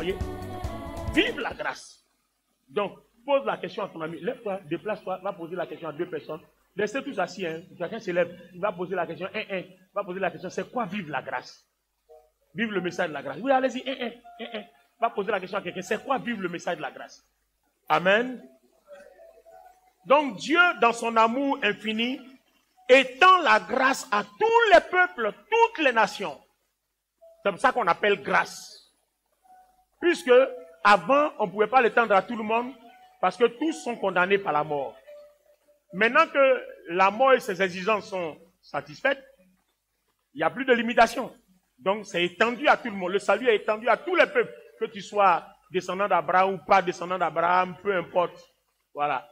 Voyez? Vive la grâce. Donc, pose la question à ton ami. Lève-toi, déplace-toi, va poser la question à 2 personnes. Restez tous assis, hein. Chacun se lève. Il va poser la question, va poser la question, c'est quoi vivre la grâce? Vive le message de la grâce. Oui, allez-y, va poser la question à quelqu'un, c'est quoi vivre le message de la grâce? Amen. Donc Dieu, dans son amour infini, étend la grâce à tous les peuples, toutes les nations. C'est pour ça qu'on appelle grâce. Puisque avant, on ne pouvait pas l'étendre à tout le monde, parce que tous sont condamnés par la mort. Maintenant que la mort et ses exigences sont satisfaites, il n'y a plus de limitation. Donc c'est étendu à tout le monde. Le salut est étendu à tous les peuples, que tu sois descendant d'Abraham ou pas descendant d'Abraham, peu importe. Voilà.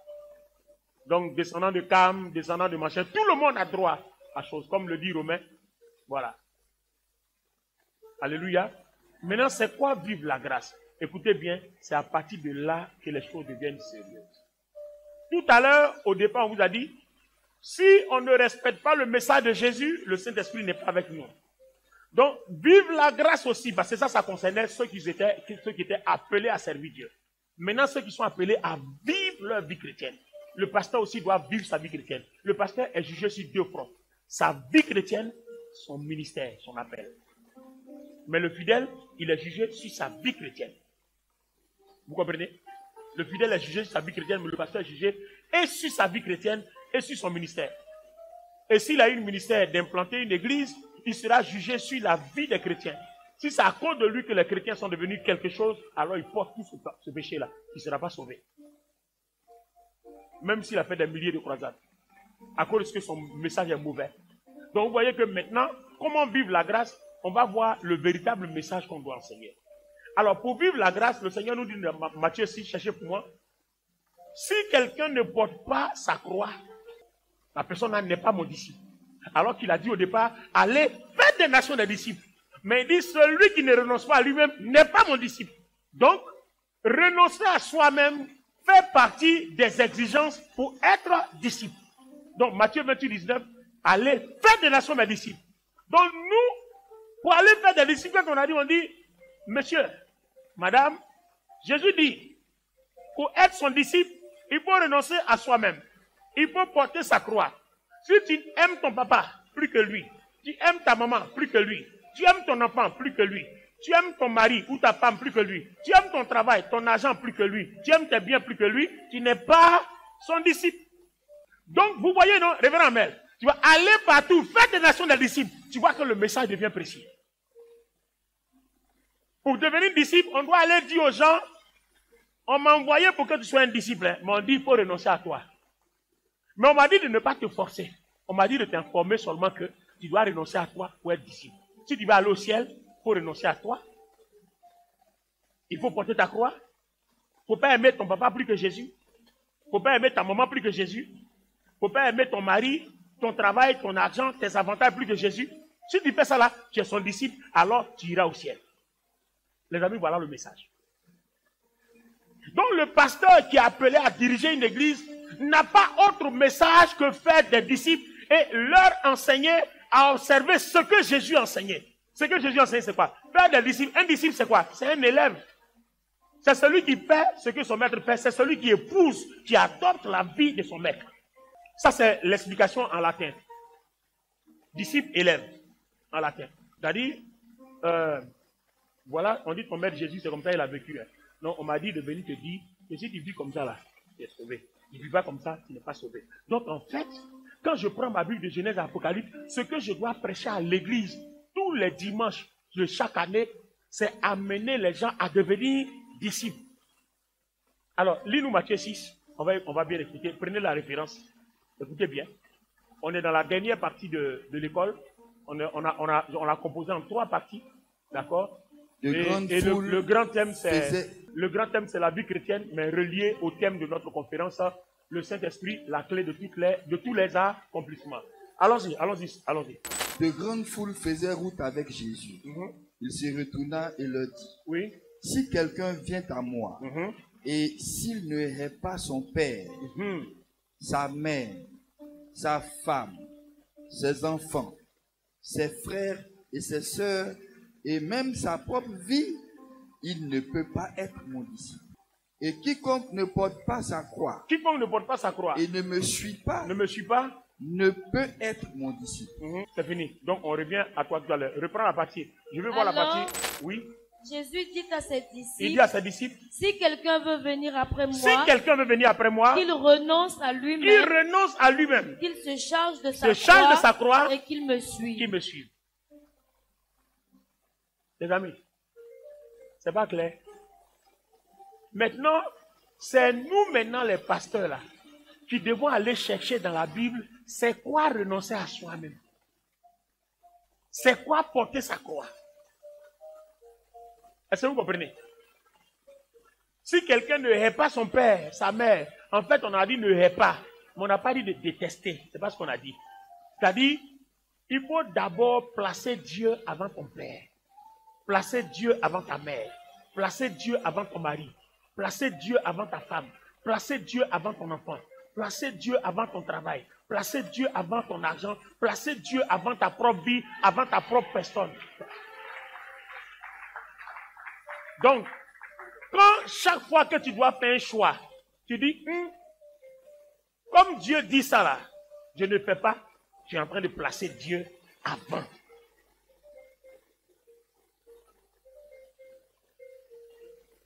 Donc descendant de Cam, descendant de machin, tout le monde a droit à chose, comme le dit Romain. Voilà. Alléluia. Maintenant, c'est quoi vivre la grâce? Écoutez bien, c'est à partir de là que les choses deviennent sérieuses. Tout à l'heure, au départ, on vous a dit, si on ne respecte pas le message de Jésus, le Saint-Esprit n'est pas avec nous. Donc, vive la grâce aussi, parce que ça concernait ceux qui étaient appelés à servir Dieu. Maintenant, ceux qui sont appelés à vivre leur vie chrétienne. Le pasteur aussi doit vivre sa vie chrétienne. Le pasteur est jugé sur 2 fronts. Sa vie chrétienne, son ministère, son appel. Mais le fidèle, il est jugé sur sa vie chrétienne. Vous comprenez? Le fidèle est jugé sur sa vie chrétienne, mais le pasteur est jugé et sur sa vie chrétienne et sur son ministère. Et s'il a eu le ministère d'implanter une église, il sera jugé sur la vie des chrétiens. Si c'est à cause de lui que les chrétiens sont devenus quelque chose, alors il porte tout ce péché-là. Il ne sera pas sauvé. Même s'il a fait des milliers de croisades. À cause de ce que son message est mauvais. Donc vous voyez que maintenant, comment vivre la grâce? On va voir le véritable message qu'on doit enseigner. Alors pour vivre la grâce, le Seigneur nous dit dans Matthieu 6, cherchez pour moi. Si quelqu'un ne porte pas sa croix, la personne n'est pas mon disciple. Alors qu'il a dit au départ, allez, faites des nations des disciples. Mais il dit, celui qui ne renonce pas à lui-même n'est pas mon disciple. Donc, renoncer à soi-même fait partie des exigences pour être disciple. Donc, Matthieu 28, 19, allez, faites des nations mes disciples. Donc, nous, pour aller faire des disciples, on dit, monsieur, madame, Jésus dit, pour être son disciple, il faut renoncer à soi-même. Il faut porter sa croix. Si tu aimes ton papa plus que lui, tu aimes ta maman plus que lui, tu aimes ton enfant plus que lui, tu aimes ton mari ou ta femme plus que lui, tu aimes ton travail, ton argent plus que lui, tu aimes tes biens plus que lui, tu n'es pas son disciple. Donc, vous voyez, non, révérend Mel, tu vas aller partout, faire des nations des disciples, tu vois que le message devient précis. Pour devenir disciple, on doit aller dire aux gens, on m'a envoyé pour que tu sois un disciple, hein, mais on dit, il faut renoncer à toi. Mais on m'a dit de ne pas te forcer. On m'a dit de t'informer seulement que tu dois renoncer à toi pour être disciple. Si tu veux aller au ciel, il faut renoncer à toi. Il faut porter ta croix. Il ne faut pas aimer ton papa plus que Jésus. Il ne faut pas aimer ta maman plus que Jésus. Il ne faut pas aimer ton mari, ton travail, ton argent, tes avantages plus que Jésus. Si tu fais ça là, tu es son disciple, alors tu iras au ciel. Les amis, voilà le message. Donc le pasteur qui est appelé à diriger une église n'a pas autre message que faire des disciples et leur enseigner à observer ce que Jésus enseignait. Ce que Jésus enseignait, c'est quoi? Faire des disciples. Un disciple, c'est quoi? C'est un élève. C'est celui qui fait ce que son maître fait. C'est celui qui épouse, qui adopte la vie de son maître. Ça, c'est l'explication en latin. Disciple, élève, en latin. C'est-à-dire, voilà, on dit ton maître Jésus, c'est comme ça il a vécu. Hein. Non, on m'a dit de venir te dire que si tu vis comme ça, là, tu es sauvé. Tu ne vis pas comme ça, tu n'es pas sauvé. Donc, en fait, quand je prends ma Bible de Genèse à Apocalypse, ce que je dois prêcher à l'église tous les dimanches de chaque année, c'est amener les gens à devenir disciples. Alors, lis-nous Matthieu 6, on va bien expliquer. Prenez la référence. Écoutez bien. On est dans la dernière partie de l'école. On a composé en 3 parties. D'accord? Le grand thème, c'est la vie chrétienne, mais relié au thème de notre conférence, le Saint-Esprit, la clé de tous les accomplissements. Allons-y. De grandes foules faisaient route avec Jésus. Il se retourna et leur dit, oui. Si quelqu'un vient à moi, et s'il ne hait pas son père, sa mère, sa femme, ses enfants, ses frères et ses sœurs, et même sa propre vie, il ne peut pas être mon disciple. Et quiconque ne porte pas sa croix Quiconque ne porte pas sa croix et ne me suit pas, ne me suit pas, ne peut être mon disciple. C'est fini. Donc on revient à toi tout à l'heure. Reprends la partie. Je veux voir la Alors, partie. Oui. Jésus dit à ses Il disciples, dit à ses disciples, si quelqu'un veut venir après si moi, quelqu'un veut venir après moi, qu'il renonce à qu'il lui-même, renonce à lui-même, qu'il se charge de se charge de sa croix et qu'il me suive. qu'il me suive. Les amis, c'est pas clair. Maintenant, c'est nous maintenant les pasteurs là qui devons aller chercher dans la Bible c'est quoi renoncer à soi-même. C'est quoi porter sa croix. Est-ce que vous comprenez? Si quelqu'un ne hait pas son père, sa mère, en fait on a dit ne hait pas, mais on n'a pas dit de détester. C'est pas ce qu'on a dit. C'est-à-dire, il faut d'abord placer Dieu avant ton père. Placer Dieu avant ta mère. Placer Dieu avant ton mari. Placer Dieu avant ta femme. Placer Dieu avant ton enfant. Placer Dieu avant ton travail. Placer Dieu avant ton argent. Placer Dieu avant ta propre vie, avant ta propre personne. Donc, quand chaque fois que tu dois faire un choix, tu dis, comme Dieu dit ça là, je ne fais pas, tu es en train de placer Dieu avant.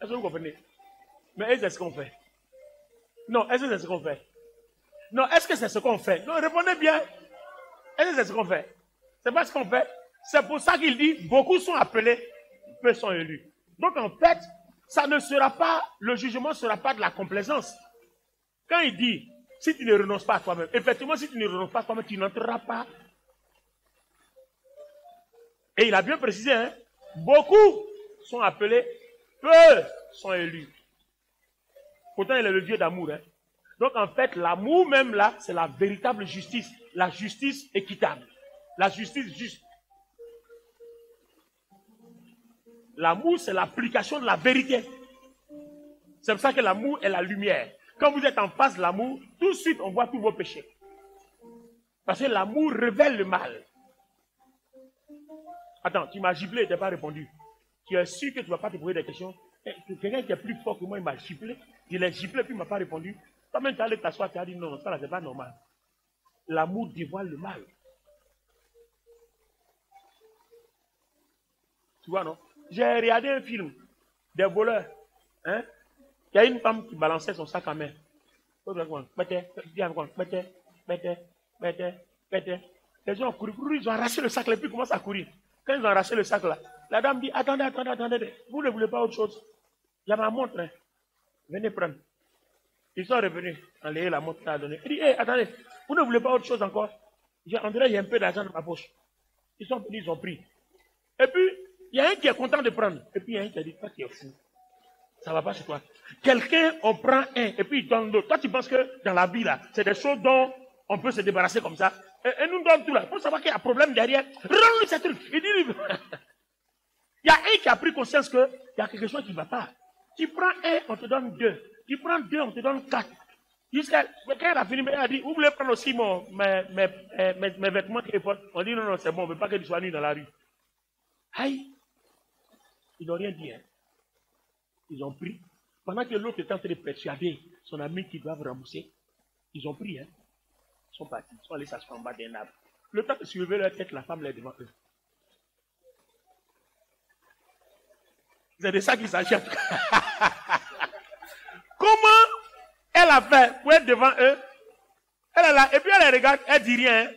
Est-ce que vous comprenez? Mais est-ce que c'est ce qu'on fait? Non, est-ce que c'est ce qu'on fait? Non, est-ce que c'est ce qu'on fait? Non, répondez bien. Est-ce que c'est ce qu'on fait? C'est pas ce qu'on fait. C'est pour ça qu'il dit, beaucoup sont appelés, peu sont élus. Donc en fait, ça ne sera pas, le jugement ne sera pas de la complaisance. Quand il dit, si tu ne renonces pas à toi-même, effectivement, si tu ne renonces pas à toi-même, tu n'entreras pas. Et il a bien précisé, hein, beaucoup sont appelés, peu sont élus. Pourtant, il est le Dieu d'amour. Hein. Donc, en fait, l'amour même là, c'est la véritable justice. La justice équitable. La justice juste. L'amour, c'est l'application de la vérité. C'est pour ça que l'amour est la lumière. Quand vous êtes en face de l'amour, tout de suite, on voit tous vos péchés. Parce que l'amour révèle le mal. Attends, tu m'as giflé et tu n'as pas répondu. Tu es sûr que tu ne vas pas te poser des questions. Quelqu'un qui est plus fort que moi, il m'a giflé. Je l'ai giflé puis il ne m'a pas répondu. Toi-même, tu as allé t'asseoir, tu as dit non, ça là, c'est pas normal. L'amour dévoile le mal. Tu vois, non? J'ai regardé un film des voleurs. Hein? Il y a une femme qui balançait son sac à main. Les gens ont couru, ils ont arraché le sac, et puis ils commencent à courir. Quand ils ont arraché le sac là, la dame dit, attendez, vous ne voulez pas autre chose? Il y a ma montre, hein. Venez prendre. Ils sont revenus, enlever la montre à donner. Il dit, hey, attendez, vous ne voulez pas autre chose encore? On dirait qu'il y a un peu d'argent dans ma poche. Ils sont venus, ils ont pris. Et puis, il y a un qui est content de prendre. Et puis, il y a un qui a dit, toi, tu es fou. Ça ne va pas chez toi. Quelqu'un, on prend un, et puis il donne l'autre. Toi, tu penses que dans la vie, là, c'est des choses dont on peut se débarrasser comme ça. Et nous donne tout là. Pour savoir qu'il y a un problème derrière, rends-lui ce truc. Il dit, il y a un qui a pris conscience qu'il y a quelque chose qui ne va pas. Tu prends un, on te donne deux. Tu prends deux, on te donne quatre. Jusqu'à quand elle a fini, elle a dit, vous voulez prendre aussi mes vêtements qui portent? On dit, non, c'est bon, on ne veut pas que tu sois nu dans la rue. Aïe. Ils n'ont rien dit. Hein. Ils ont pris. Pendant que l'autre était en train de persuader son ami qu'ils doivent rembourser, ils ont pris. Hein. Ils sont partis. Ils sont allés s'asseoir en bas d'un arbre. Le temps de soulever leur tête, la femme est devant eux. C'est de ça qu'il s'agit. Comment elle a fait pour être devant eux? Elle est là, et puis elle les regarde, elle dit rien. Hein.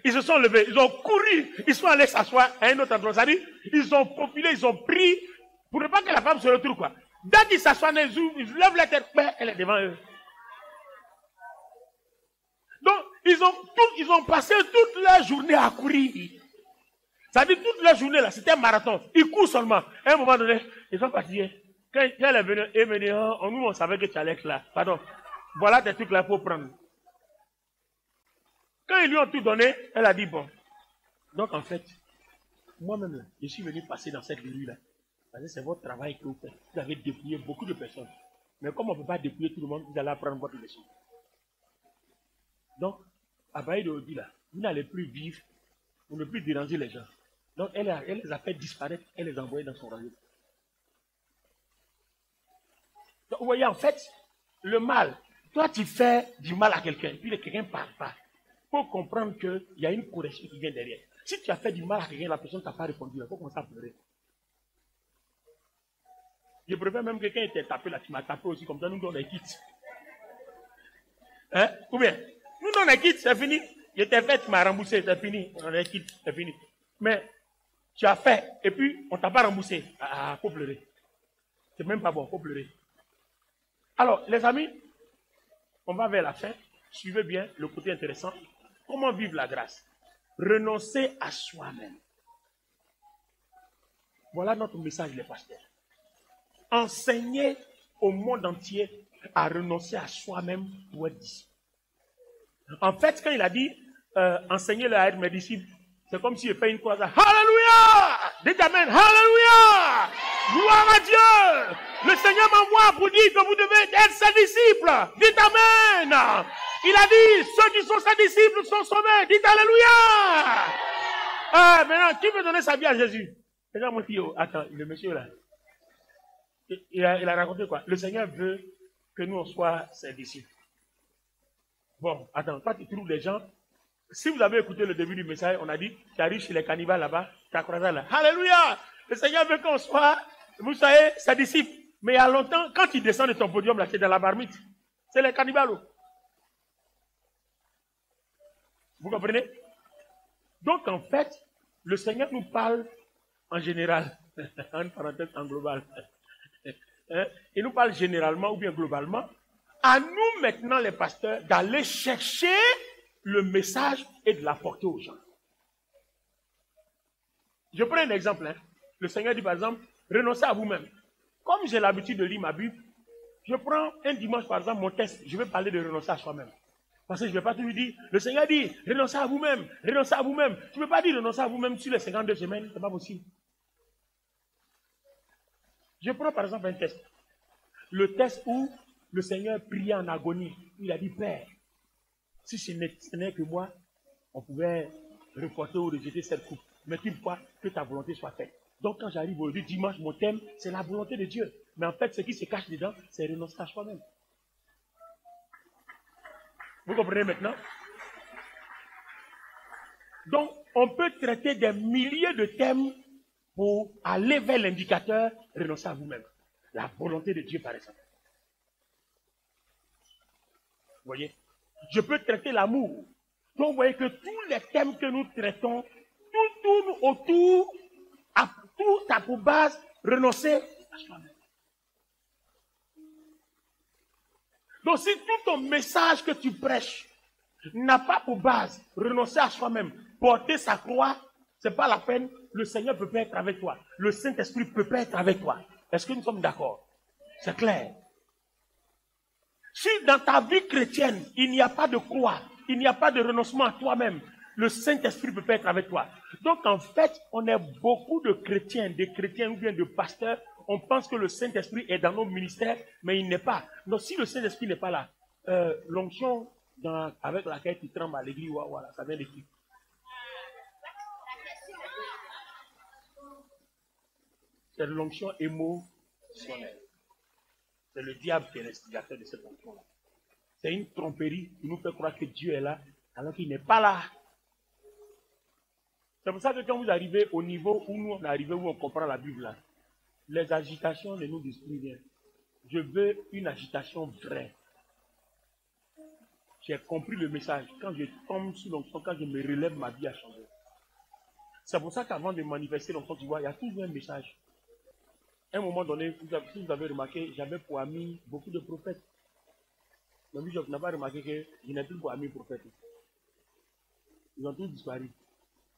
Ils se sont levés, ils ont couru, ils sont allés s'asseoir à un autre endroit. C'est-à-dire, ils ont profilé, ils ont pris, pour ne pas que la femme se retrouve, quoi. Dès qu'ils s'assoient, ils lèvent la tête, elle est devant eux. Donc, ils ont passé toute leur journée à courir. C'est-à-dire, toute leur journée, là, c'était un marathon. Ils courent seulement. À un moment donné, ils sont partis. Quand elle est venue, nous, on savait que tu allais être là. Pardon. Voilà des trucs là pour prendre. Quand ils lui ont tout donné, elle a dit, bon. Donc, en fait, moi-même, je suis venu passer dans cette rue-là. Parce que c'est votre travail que vous faites. Vous avez dépouillé beaucoup de personnes. Mais comme on ne peut pas dépouiller tout le monde, vous allez apprendre votre leçon. Donc, à Baï de Odi, là, vous n'allez plus vivre, vous ne plus déranger les gens. Donc, elle les a fait disparaître, elle les a envoyés dans son royaume. Vous voyez, en fait, le mal, toi tu fais du mal à quelqu'un, puis quelqu'un ne parle pas. Il faut comprendre qu'il y a une correction qui vient derrière. Si tu as fait du mal à quelqu'un, la personne ne t'a pas répondu, il faut commencer à pleurer. Je préfère même que quelqu'un t'ait tapé là, tu m'as tapé aussi, comme ça nous donnons les kits. Hein? Ou bien, nous donnons les kits, c'est fini. Je t'ai fait, tu m'as remboursé, c'est fini. On a les kits, c'est fini. Mais tu as fait, et puis on ne t'a pas remboursé. Ah, faut pleurer. C'est même pas bon, faut pleurer. Alors, les amis, on va vers la fin. Suivez bien le côté intéressant. Comment vivre la grâce? Renoncer à soi-même. Voilà notre message, les pasteurs. Enseigner au monde entier à renoncer à soi-même pour être disciple. En fait, quand il a dit enseigner-le à être mes disciples, c'est comme s'il fait une croisade. Alléluia! Dites amen. Alléluia! Gloire à Dieu! Le Seigneur m'envoie pour dire que vous devez être ses disciples. Dites amen. Il a dit, ceux qui sont ses disciples sont sauvés. Dites alléluia! Maintenant, qui veut donner sa vie à Jésus? Regarde mon fils, attends, le monsieur là. Il a raconté quoi? Le Seigneur veut que nous on soit ses disciples. Bon, attends, toi tu trouves des gens. Si vous avez écouté le début du message, on a dit, tu arrives chez les cannibales là-bas, tu as croisé là. Alléluia! Le Seigneur veut qu'on soit, vous soyez ses disciples. Mais il y a longtemps, quand tu descends de ton podium là, tu es dans la marmite. C'est les cannibales. Vous comprenez? Donc en fait, le Seigneur nous parle en général, en parenthèse, en global. Il nous parle généralement ou bien globalement. À nous maintenant, les pasteurs, d'aller chercher le message et de l'apporter aux gens. Je prends un exemple. Le Seigneur dit par exemple, renoncez à vous-même. Comme j'ai l'habitude de lire ma Bible, je prends un dimanche par exemple mon texte, je vais parler de renoncer à soi-même. Parce que je ne vais pas toujours dire, le Seigneur dit, renoncez à vous-même, renoncez à vous-même. Tu ne peux pas dire renoncer à vous-même sur les 52 semaines, ce n'est pas possible. Je prends par exemple un texte. Le texte où le Seigneur priait en agonie. Il a dit, Père, si ce n'est que moi, on pouvait reporter ou rejeter cette coupe. Mais toutefois, que ta volonté soit faite. Donc quand j'arrive aujourd'hui, dimanche, mon thème, c'est la volonté de Dieu. Mais en fait, ce qui se cache dedans, c'est renoncer à soi-même. Vous comprenez maintenant? Donc, on peut traiter des milliers de thèmes pour aller vers l'indicateur, renoncer à vous-même. La volonté de Dieu, par exemple. Vous voyez? Je peux traiter l'amour. Donc, vous voyez que tous les thèmes que nous traitons, tout tourne autour, tout a pour base, renoncer à soi-même. Donc, si tout ton message que tu prêches n'a pas pour base renoncer à soi-même, porter sa croix, ce n'est pas la peine, le Seigneur peut pas être avec toi. Le Saint-Esprit peut pas être avec toi. Est-ce que nous sommes d'accord? C'est clair. Si dans ta vie chrétienne, il n'y a pas de croix, il n'y a pas de renoncement à toi-même, le Saint-Esprit peut pas être avec toi. Donc en fait, on est beaucoup de chrétiens ou bien de pasteurs, on pense que le Saint-Esprit est dans nos ministères, mais il n'est pas. Donc si le Saint-Esprit n'est pas là, l'onction avec laquelle tu trembles à l'église, voilà, ça vient de qui? C'est l'onction émotionnelle. C'est le diable qui est l'instigateur de cette onction-là. C'est une tromperie qui nous fait croire que Dieu est là, alors qu'il n'est pas là. C'est pour ça que quand vous arrivez au niveau où nous on est arrivé, où on comprend la Bible, là, les agitations ne nous détruisent rien. Je veux une agitation vraie. J'ai compris le message. Quand je tombe sous l'onction, quand je me relève, ma vie a changé. C'est pour ça qu'avant de manifester l'onction, tu vois, il y a toujours un message. À un moment donné, si vous avez remarqué, j'avais pour amis beaucoup de prophètes. Mais je n'ai pas remarqué que je n'ai plus pour amis prophètes. Ils ont tous disparu.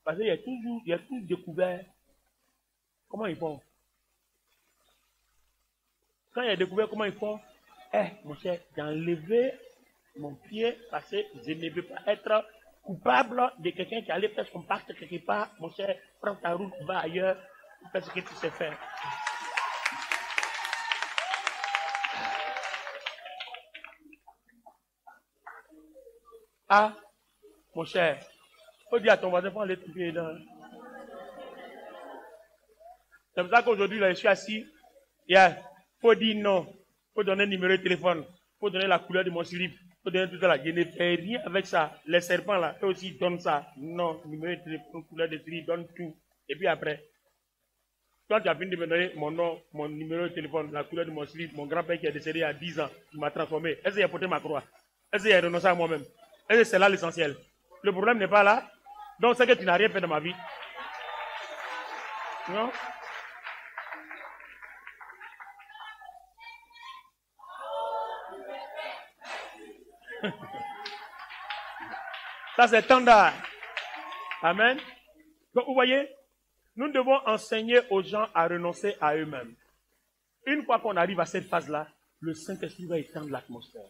Parce qu'il y a toujours découvert comment ils font. Quand il y a découvert comment ils font, mon cher, j'ai enlevé mon pied parce que je ne veux pas être coupable de quelqu'un qui allait faire son pacte quelque part. Mon cher, prends ta route, va ailleurs, fais ce que tu sais faire. Ah, mon cher, faut dire à ton voisin, prends les pieds là. C'est pour ça qu'aujourd'hui, là, je suis assis. Il faut dire non. faut donner un numéro de téléphone, faut donner la couleur de mon slip, faut donner tout ça là. Je ne fais rien avec ça. Les serpents là, eux aussi donnent ça. Non, numéro de téléphone, couleur de slip, donne tout. Et puis après, quand tu as fini de me donner mon nom, mon numéro de téléphone, la couleur de mon slip, mon grand-père qui est décédé il y a 10 ans, qui m'a transformé, est-ce qu'il a porté ma croix? Est-ce qu'il a renoncé à moi-même? Est-ce que c'est là l'essentiel? Le problème n'est pas là. Donc c'est que tu n'as rien fait dans ma vie. Non? Ça c'est standard. Amen. Donc vous voyez, nous devons enseigner aux gens à renoncer à eux-mêmes. Une fois qu'on arrive à cette phase-là, le Saint-Esprit va étendre l'atmosphère.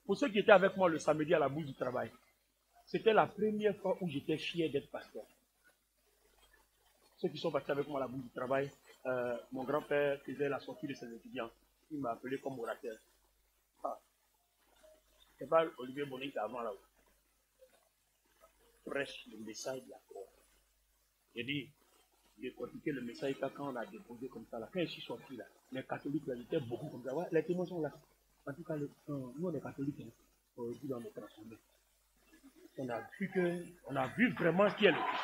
Pour ceux qui étaient avec moi le samedi à la bourse du travail, c'était la première fois où j'étais fier d'être pasteur. Ceux qui sont partis avec moi à la bourse du travail, mon grand-père faisait la sortie de ses étudiants. Il m'a appelé comme orateur. Ah. C'est pas Olivier Bonnet qui est avant là-haut. Prêche le message de la croix. J'ai dit, j'ai pratiqué le message quand on a déposé comme ça là. Quand je suis sorti là, les catholiques là, étaient beaucoup comme ça. Ouais, les témoins sont là. En tout cas, nous on est catholiques, hein. Aujourd'hui on est transformés. On a vu vraiment qui est le Christ.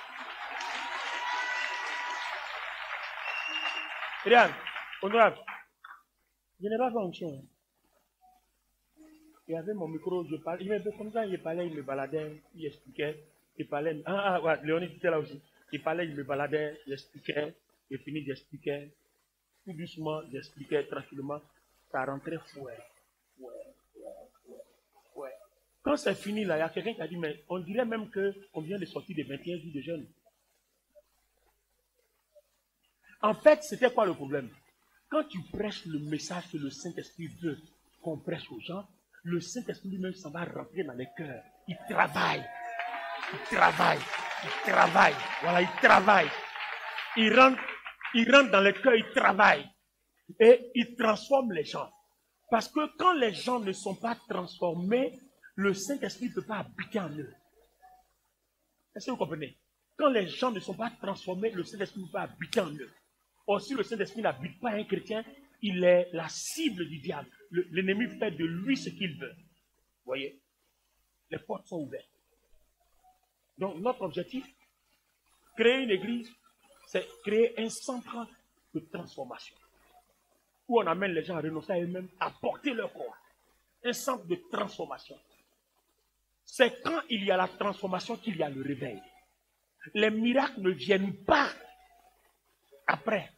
Regarde, honorable, je n'ai pas fait onction. Il y avait mon micro, je parlais, il m'avait comme ça, il parlait, il me baladait, il expliquait, il parlait, ouais, Léonie était là aussi. Il parlait, il me baladait, il expliquait, il finit, j'expliquais, tout doucement, j'expliquais tranquillement, ça rentrait fouet. Ouais. Quand c'est fini là, il y a quelqu'un qui a dit, mais on dirait même qu'on vient de sortir des 21 jours de jeûne. En fait, c'était quoi le problème? Quand tu prêches le message que le Saint-Esprit veut qu'on prêche aux gens, le Saint-Esprit lui-même s'en va rentrer dans les cœurs. Il travaille. Voilà, il travaille. Il rentre dans les cœurs, il travaille. Et il transforme les gens. Parce que quand les gens ne sont pas transformés, le Saint-Esprit ne peut pas habiter en eux. Est-ce que vous comprenez? Quand les gens ne sont pas transformés, le Saint-Esprit ne peut pas habiter en eux. Or, si le Saint-Esprit n'habite pas un chrétien, il est la cible du diable. L'ennemi fait de lui ce qu'il veut. Vous voyez? Les portes sont ouvertes. Donc, notre objectif, créer une église, c'est créer un centre de transformation. Où on amène les gens à renoncer à eux-mêmes, à porter leur corps. Un centre de transformation. C'est quand il y a la transformation qu'il y a le réveil. Les miracles ne viennent pas après.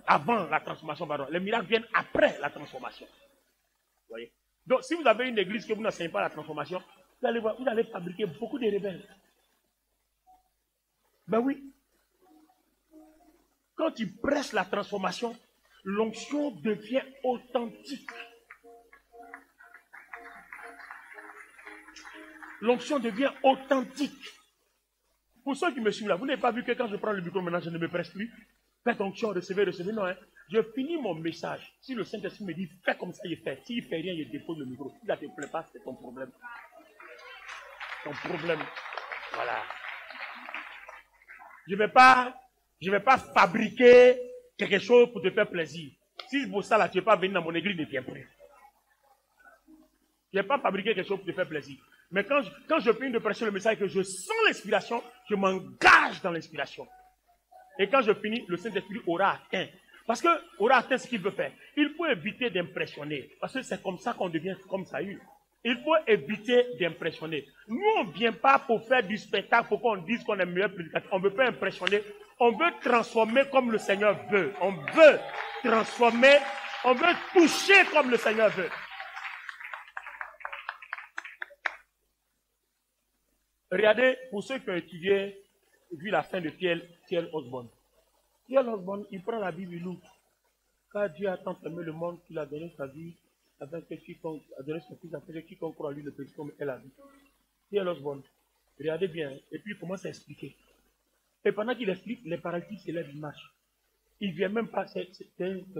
Avant la transformation, pardon. Les miracles viennent après la transformation. Vous voyez? Donc, si vous avez une église que vous n'enseignez pas la transformation, vous allez fabriquer beaucoup de rebelles. Ben oui. Quand tu prêches la transformation, l'onction devient authentique. L'onction devient authentique. Pour ceux qui me suivent là, vous n'avez pas vu que quand je prends le micro maintenant, je ne me presse plus. Faites onction, recevez. Non, hein. Je finis mon message. Si le Saint-Esprit me dit, fais comme ça, il fait. S'il ne fait rien, je dépose le micro. Si ça ne te plaît pas, c'est ton problème. Ton problème. Voilà. Je ne vais pas fabriquer quelque chose pour te faire plaisir. Si pour ça, là, tu ne veux pas venir dans mon église, ne viens plus. Je ne vais pas fabriquer quelque chose pour te faire plaisir. Mais quand je finis de prêcher le message et que je sens l'inspiration, je m'engage dans l'inspiration. Et quand je finis, le Saint-Esprit aura atteint. Parce que aura atteint ce qu'il veut faire. Il faut éviter d'impressionner. Parce que c'est comme ça qu'on devient comme Saül. Il faut éviter d'impressionner. Nous, on ne vient pas pour faire du spectacle, pour qu'on dise qu'on est meilleur prédicateur. On ne veut pas impressionner. On veut transformer comme le Seigneur veut. On veut transformer. On veut toucher comme le Seigneur veut. Regardez, pour ceux qui ont étudié, vu la fin de T.L. Osborne. T.L. Osborne, il prend la Bible, il ouvre. Car Dieu a tant aimé le monde qu'il a donné sa vie, afin que quiconque a donné son fils, afin que quiconque croit à lui ne périsse comme elle a vu. T.L. Osborne, regardez bien, et puis il commence à expliquer. Et pendant qu'il explique, les paralytiques se lèvent, ils marchent. Il ne vient même pas, c'est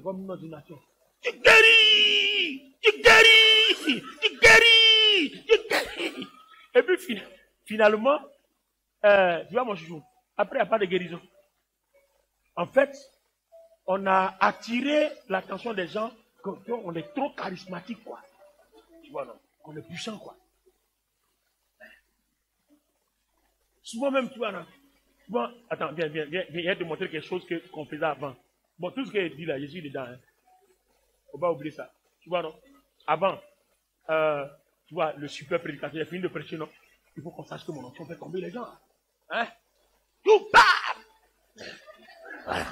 comme une ordination. Tu guéris! Tu guéris! Tu guéris! Tu guéris! Et puis finalement, tu vois mon chouchou, après il n'y a pas de guérison. En fait, on a attiré l'attention des gens qu'on est trop charismatique, quoi. Tu vois, non? On est puissant, quoi. Souvent même, tu vois, non? Souvent, attends, viens te montrer quelque chose qu'on faisait avant. Bon, tout ce qu'il dit là, je suis dedans. Hein. Faut pas oublier ça. Tu vois, non? Avant, tu vois, le super prédicateur, il a fini de prêcher, non? Il faut qu'on sache que mon onction fait tomber les gens. Hein? Tout part! Voilà.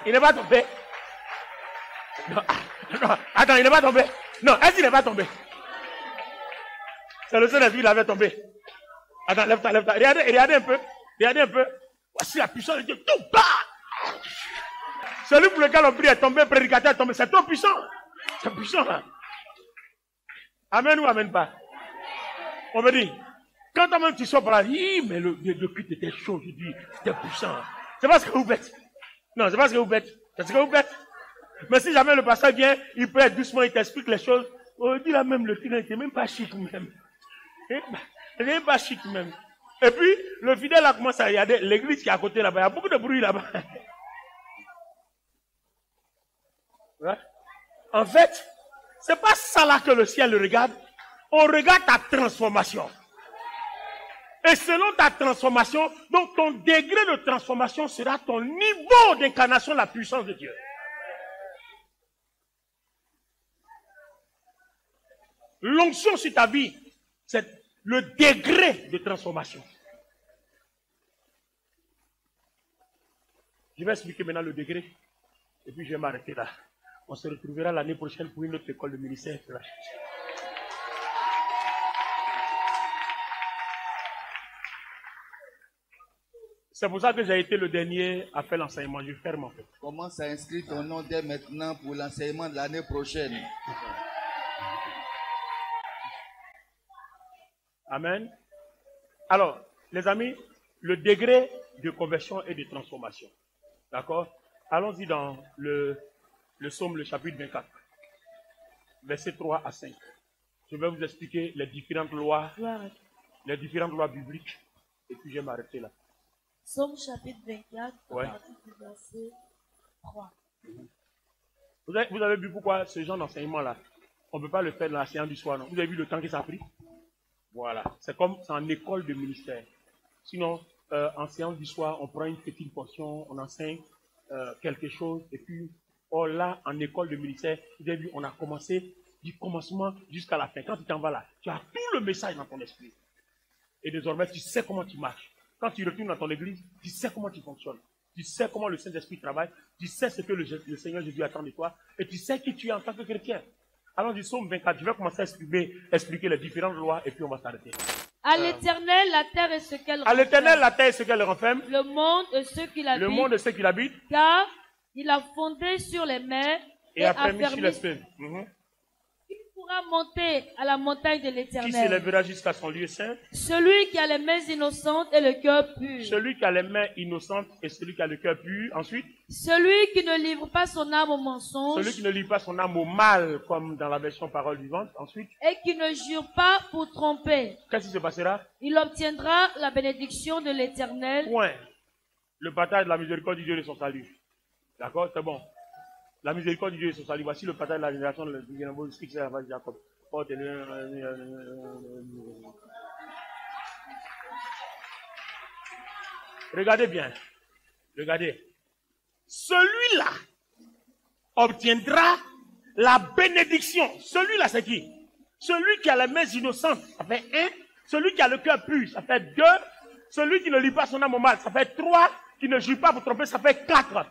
Il n'est pas tombé. Non, non, attends, il n'est pas tombé. Non, est-ce qu'il n'est pas tombé? C'est le Saint-Esprit qui l'avait tombé. Attends, lève-toi, lève-toi. Regardez un peu. Regardez un peu. Voici la puissance de Dieu. Tout part! Celui pour lequel on prie est tombé, le prédicateur est tombé. C'est trop puissant. C'est puissant, là. Amen ou amen pas? On me dit, quand toi-même tu sors par là, mais le culte était chaud, je dis, c'était puissant. C'est pas ce que vous faites. Non, c'est pas ce que vous faites. C'est ce que vous faites. Mais si jamais le pasteur vient, il peut être doucement, il t'explique les choses. On dit là même, le fidèle n'était même pas chic même. Il n'était même pas chic même. Et puis, le fidèle a commencé à regarder l'église qui est à côté là-bas. Il y a beaucoup de bruit là-bas. Ouais. En fait, c'est pas ça là que le ciel regarde. On regarde ta transformation. Et selon ta transformation, donc ton degré de transformation sera ton niveau d'incarnation de la puissance de Dieu. L'onction sur ta vie, c'est le degré de transformation. Je vais expliquer maintenant le degré. Et puis je vais m'arrêter là. On se retrouvera l'année prochaine pour une autre école de ministère. C'est pour ça que j'ai été le dernier à faire l'enseignement. Je ferme en fait. Commence à inscrire ton nom dès maintenant pour l'enseignement de l'année prochaine. Amen. Alors, les amis, le degré de conversion et de transformation. D'accord? Allons-y dans le psaume, le chapitre 24, versets 3 à 5. Je vais vous expliquer les différentes lois bibliques. Et puis je vais m'arrêter là. Psaume chapitre 24, Ouais. à partir du verset 3. Vous avez vu pourquoi ce genre d'enseignement-là, on ne peut pas le faire dans la séance du soir, non? Vous avez vu le temps que ça a pris? Voilà. C'est comme c'est en école de ministère. Sinon, en séance du soir, on prend une petite portion, on enseigne quelque chose, et puis, oh là, en école de ministère, vous avez vu, on a commencé du commencement jusqu'à la fin. Quand tu t'en vas là, tu as tout le message dans ton esprit. Et désormais, tu sais comment tu marches. Quand tu retournes dans ton église, tu sais comment tu fonctionnes. Tu sais comment le Saint-Esprit travaille. Tu sais ce que le Seigneur Jésus attend de toi. Et tu sais qui tu es en tant que chrétien. Alors du psaume 24, je vais commencer à expliquer les différentes lois et puis on va s'arrêter. À l'Éternel, la terre et ce qu'elle À l'Éternel, la terre et ce qu'elle renferme. le monde et ceux qui l'habitent. Le monde et ceux qui l'habitent. Car il a fondé sur les mers Et a permis sur les cieux. Qui pourra monter à la montagne de Qui l'Éternel? s'élèvera jusqu'à son lieu saint? Celui qui a les mains innocentes et le cœur pur. Celui qui a les mains innocentes et celui qui a le cœur pur. Ensuite, Celui qui ne livre pas son âme au mensonge. celui qui ne livre pas son âme au mal, comme dans la version parole vivante. Ensuite, Et qui ne jure pas pour tromper. qu'est-ce qui se passera? Il obtiendra la bénédiction de l'Éternel. Point. Le partage de la miséricorde du Dieu et de son salut. D'accord? C'est bon. La miséricorde du Dieu et son salut. Voici le partage de la génération de Jacob. Regardez bien. Regardez. Celui-là obtiendra la bénédiction. Celui-là, c'est qui? Celui qui a les mains innocentes, ça fait 1. Celui qui a le cœur pur, ça fait 2. Celui qui ne lit pas son âme au mal, ça fait 3. Qui ne jure pas pour tromper, ça fait 4.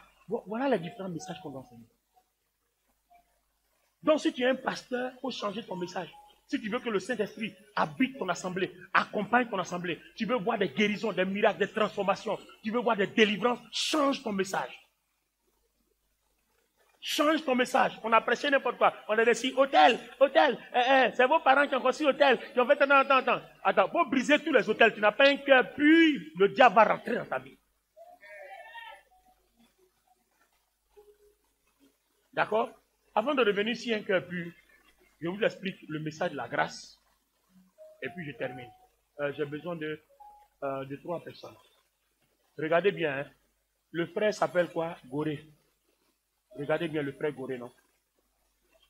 Voilà les différents messages qu'on doit enseigner. Donc, si tu es un pasteur, il faut changer ton message. Si tu veux que le Saint-Esprit habite ton assemblée, accompagne ton assemblée, tu veux voir des guérisons, des miracles, des transformations, tu veux voir des délivrances, change ton message. Change ton message. On a prêché n'importe quoi. On a dit hôtel, hôtel. C'est vos parents qui ont construit hôtel, qui ont fait attends. Pour briser tous les hôtels, tu n'as pas un cœur pur, le diable va rentrer dans ta vie. D'accord? Avant de revenir sur un cœur pur, je vous explique le message de la grâce. Et puis je termine. J'ai besoin de 3 personnes. Regardez bien, hein. Le frère s'appelle quoi? Gorée. Regardez bien le frère Gorée, non?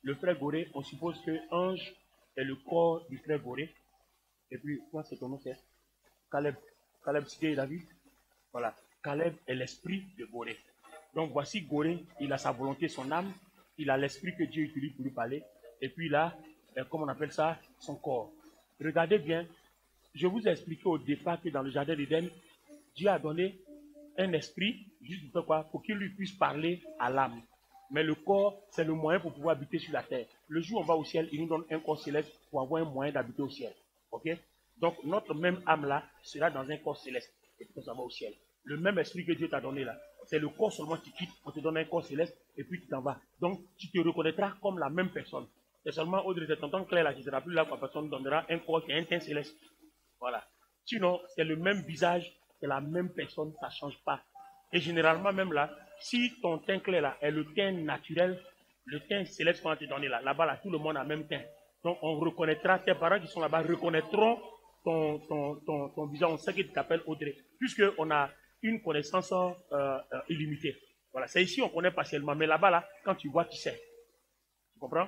Le frère Gorée, on suppose que Ange est le corps du frère Gorée. Et puis, quoi c'est ton nom, c'est Caleb. Caleb, c'était David. Voilà. Caleb est l'esprit de Gorée. Donc, voici Gorée, il a sa volonté, son âme. Il a l'esprit que Dieu utilise pour lui parler. Et puis là, comment on appelle ça? Son corps. Regardez bien. Je vous ai expliqué au départ que dans le jardin d'Éden, Dieu a donné un esprit, juste pour quoi? Pour qu'il lui puisse parler à l'âme. Mais le corps, c'est le moyen pour pouvoir habiter sur la terre. Le jour où on va au ciel, il nous donne un corps céleste pour avoir un moyen d'habiter au ciel. Ok? Donc, notre même âme là sera dans un corps céleste. Et puis, ça va au ciel. Le même esprit que Dieu t'a donné là, c'est le corps seulement qui quitte. On te donne un corps céleste et puis tu t'en vas. Donc, tu te reconnaîtras comme la même personne. C'est seulement au-delà de ton clair là qui ne sera plus là quand la personne donnera un corps qui est un teint céleste. Voilà. Sinon, c'est le même visage, c'est la même personne, ça ne change pas. Et généralement, même là, si ton teint clair là est le teint naturel, le teint céleste qu'on a te donné là, là-bas, là, tout le monde a le même teint. Donc, on reconnaîtra, tes parents qui sont là-bas reconnaîtront ton visage. On sait que tu t'appelles Audrey, puisqu'on a une connaissance illimitée. Voilà, c'est ici, on connaît partiellement, mais là-bas, là, quand tu vois, tu sais. Tu comprends?